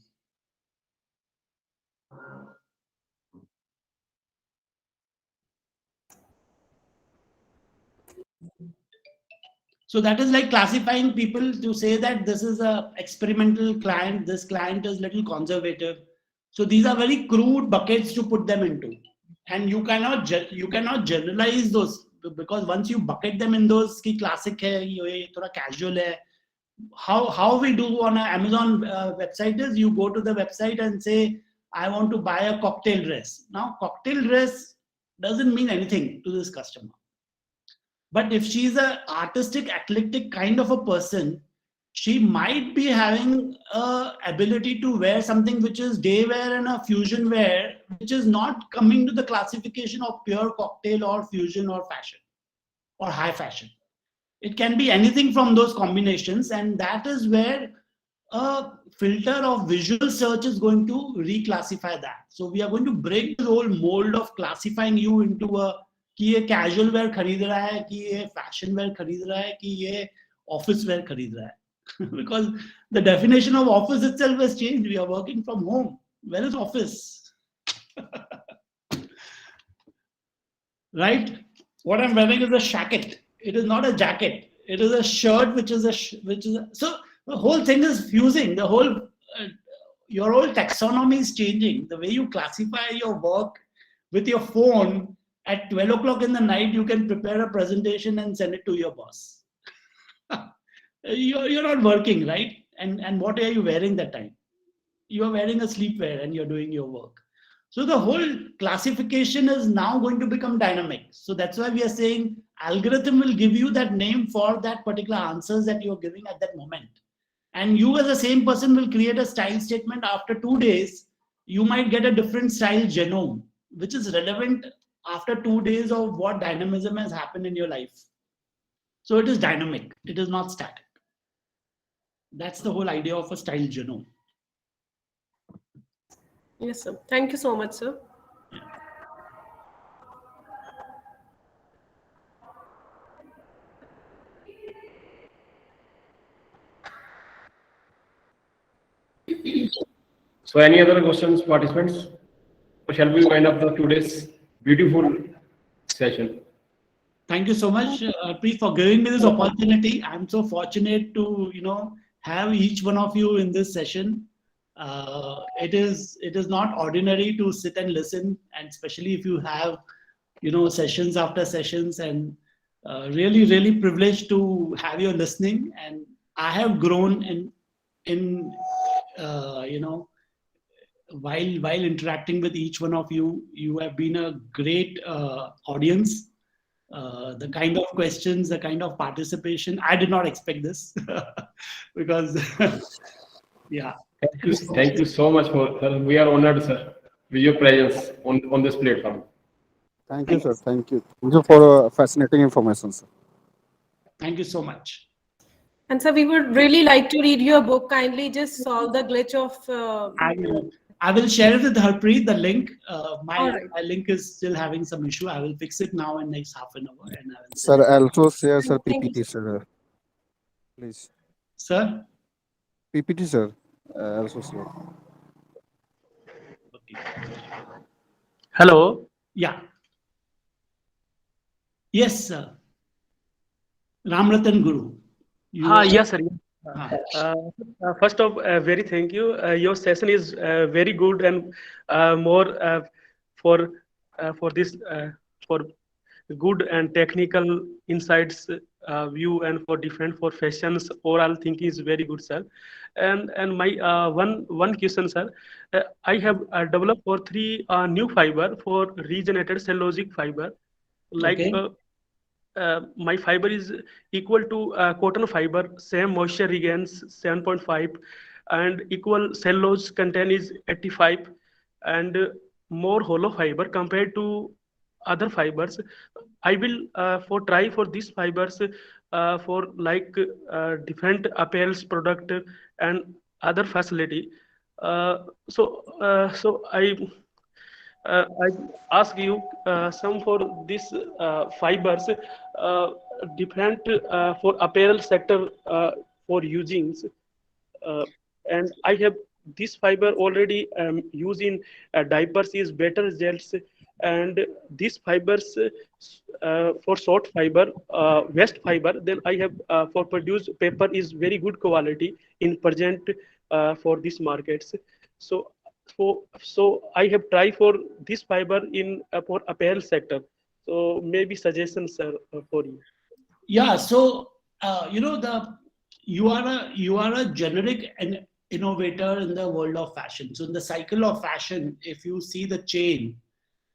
So that is like classifying people to say that this is a experimental client, this client is little conservative. So these are very crude buckets to put them into. And you cannot generalize those, because once you bucket them in those ki classic hai, ye thoda casual hai. How we do on an Amazon website is you go to the website and say, I want to buy a cocktail dress. Now cocktail dress doesn't mean anything to this customer. But if she's an artistic, eclectic kind of a person, she might be having a ability to wear something which is day wear and a fusion wear, which is not coming to the classification of pure cocktail or fusion or fashion or high fashion. It can be anything from those combinations, and that is where a filter of visual search is going to reclassify that. So we are going to break the whole mold of classifying you into a कि ये casual wear खरीद रहा है, कि ये fashion where खरीद रहा है, कि ये ऑफिस वेयर खरीद रहा है. Because the definition of office itself has changed. We are working from home. Where is office? Right? What I'm wearing is a jacket. It is not a jacket. It is a shirt, which is so the whole thing is fusing. The whole your whole taxonomy is changing. The way you classify your work with your phone at 12 o'clock in the night, you can prepare a presentation and send it to your boss. You're not working, right? And what are you wearing that time? You are wearing a sleepwear and you're doing your work. So the whole classification is now going to become dynamic. So that's why we are saying algorithm will give you that name for that particular answers that you're giving at that moment. And you as the same person will create a style statement. After 2 days, you might get a different style genome, which is relevant after 2 days of what dynamism has happened in your life. So it is dynamic. It is not static. That's the whole idea of a style genome. Yes, sir. Thank you so much, sir. So any other questions, participants? Or shall we wind up the today's beautiful session? Thank you so much, Preet, for giving me this opportunity. I'm so fortunate to, have each one of you in this session. It is not ordinary to sit and listen, and especially if you have, sessions after sessions, and really, really privileged to have your listening. And I have grown in while interacting with each one of you. You have been a great audience. The kind of questions, the kind of participation, I did not expect this because, yeah. Thank you so much, sir. We are honored, sir, with your presence on this platform. Thank you, sir. Thank you. Thank you for fascinating information, sir. Thank you so much. And so we would really like to read your book. Kindly just solve the glitch of. I will share it with Harpreet, the link. My right. link is still having some issue. I will fix it now in next half an hour. And I will Sir, also share, sir, Thank you, PPT, sir. Please. Sir? PPT, sir. Also share. Okay. Hello. Yeah. Yes, sir. Ramratan Guru. Yes, sir. First off, very thank you. Your session is very good and more for this for good and technical insights view, and for different for fashions. Overall thinking is very good, sir. And my one question, sir. I have developed for 3 new fiber for regenerated cellulosic fiber, like. Okay. My fiber is equal to cotton fiber, same moisture regains 7.5, and equal cellulose content is 85, and more hollow fiber compared to other fibers. I will try for these fibers for like different apparels product and other facility. So I ask you some for these fibers, different for apparel sector for using, and I have this fiber already used in diapers is better results, and these fibers for short fiber, waste fiber, then I have for produced paper is very good quality in present for these markets. So I have tried for this fiber in for apparel sector. So maybe suggestions, sir, for you. Yeah. So you are a generic and innovator in the world of fashion. So in the cycle of fashion, if you see the chain,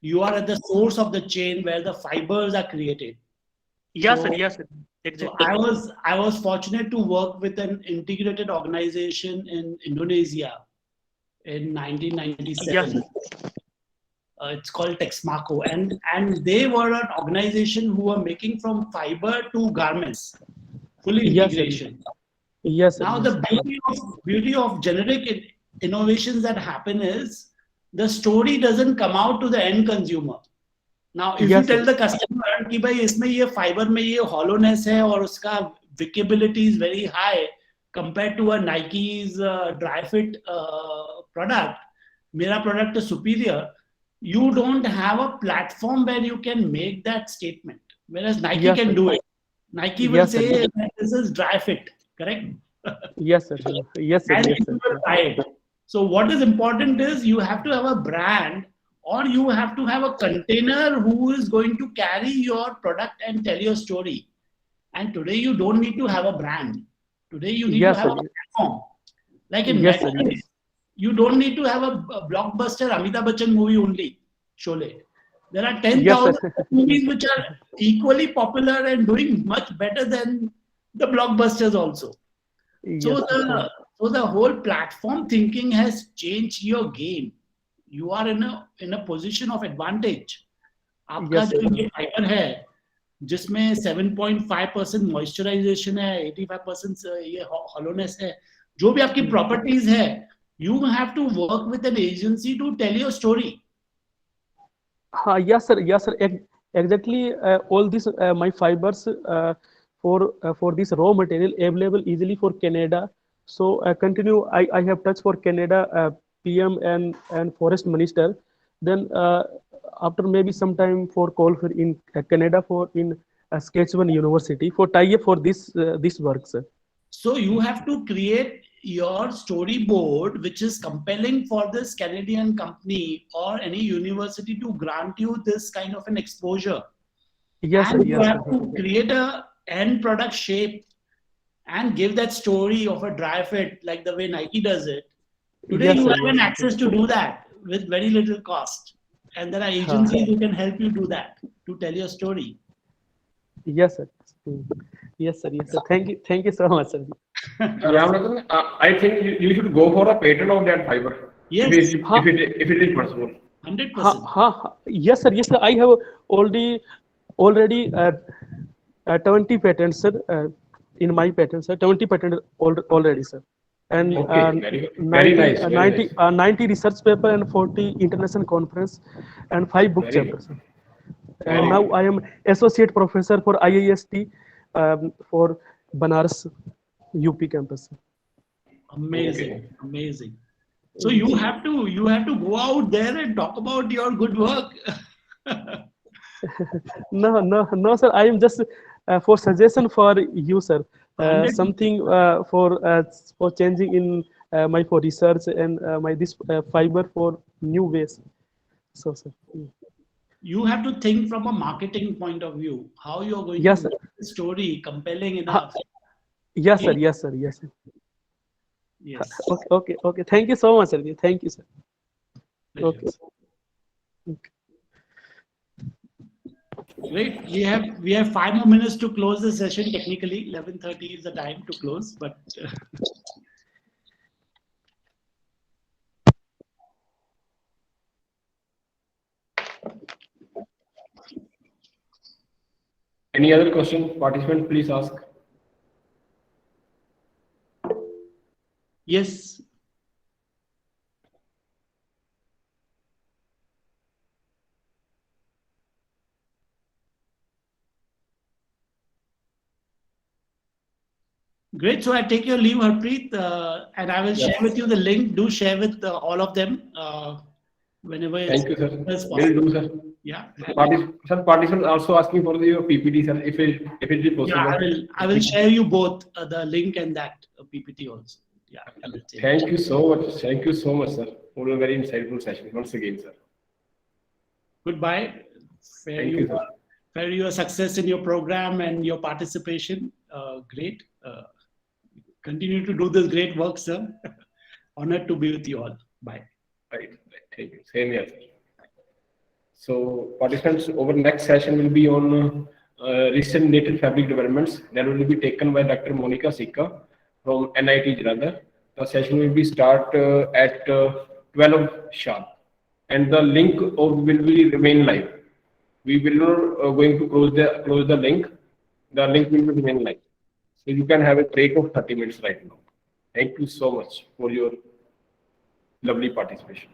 you are at the source of the chain where the fibers are created. Yes, So- sir. Yes, sir. Exactly. So I was fortunate to work with an integrated organization in Indonesia in 1997. Yes. It's called Texmaco, and they were an organization who were making from fiber to garments, fully Yes, sir. integration. Yes, sir. Now the beauty of generic innovations that happen is the story doesn't come out to the end consumer. Now, if Yes, you tell sir. the customer कि भाई इसमें ये fiber में ये hollowness है और उसका wickability is very high compared to a Nike's dry fit product, मेरा product is superior. You don't have a platform where you can make that statement. Whereas Nike Yes, can sir. do it. Nike will Yes, sir. say that this is dry fit, correct? Yes, sir. Yes, sir. And Yes, you sir. will try it. So what is important is you have to have a brand, or you have to have a container who is going to carry your product and tell your story. And today you don't need to have a brand. Today you need Yes, to have sir. a platform. Like in Yes, sir. Netflix, you don't need to have a blockbuster Amitabh Bachchan movie only, Sholay. There are 10,000 sir. movies which are equally popular and doing much better than the blockbusters also. So Yes, sir. the whole platform thinking has changed your game. You are in a position of advantage. आपका Yes, जो sir. ये fibre है जिसमें 7.5% moisturisation है, 85% ये hollowness है, जो भी आपकी प्रॉपर्टीज है, you have to work with an agency to tell your story. Yes, sir. Yes, sir. Exactly. All this my fibers for this raw material available easily for Canada. So continue. I have touched for Canada PM and Forest Minister. Then after maybe some time for call for in Canada for in Saskatchewan University for tie up for this work, sir. So you have to create your storyboard, which is compelling for this Canadian company or any university to grant you this kind of an exposure. Yes, sir. And you Yes, have sir. to create a end product shape and give that story of a dry fit like the way Nike does it. Today Yes, you sir. have an Yes, sir. access to do that with very little cost. And there are agencies who can help you do that, to tell your story. Yes, sir. Yes, sir. Yes, sir. Thank you so much, sir. Ramanathan, I think you should go for a patent of that fiber. Yes. If it is possible. 100%. Yes, sir. Yes, sir. I have already 20 patents, sir. In my patents, sir. 20 patents already, sir. And Okay, very nice. 90 research paper and 40 international conference and 5 book Very chapters. And now I am associate professor for IIST for Banaras UP campus. Amazing, Okay. amazing. So you have to go out there and talk about your good work. No, sir. I am just for suggestion for you, sir. 100%. Something for changing in my for research and my this fiber for new ways. So, sir. You have to think from a marketing point of view, how you're going Yes, to sir. make the story compelling enough. Yes, sir. Yes, sir. Yes, sir. Yes. Okay. Thank you so much, sir. Thank you, sir. Pleasure. Okay. Okay. Great. We have 5 more minutes to close the session. Technically, 11:30 is the time to close, but Any other question? Participant, please ask. yes. Great. So I take your leave, Harpreet, and I will share with you the link. Do share with all of them whenever it's Thank you, sir. possible. Will do, sir. Yeah. Sir, participant also asking for your PPT, sir, if it is possible. Yeah, I will share you both the link and that PPT also. Yeah. I will take it. Thank you so much. Thank you so much, sir, for a very insightful session once again, sir. Goodbye. Thank you, sir. Fair your success in your program and your participation. Great. Continue to do this great work, sir. Honored to be with you all. Bye. Right. Thank you. Same here, sir. So, participants, over next session will be on recent native fabric developments that will be taken by Dr. Monica Sikka from NIT Jalandhar. The session will be start at 12 sharp, and the link will be remain live. We will not going to close the link. The link will be remain live. So you can have a break of 30 minutes right now. Thank you so much for your lovely participation.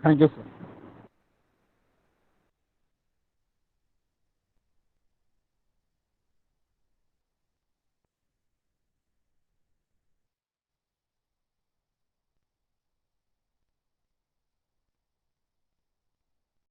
Thank you, sir.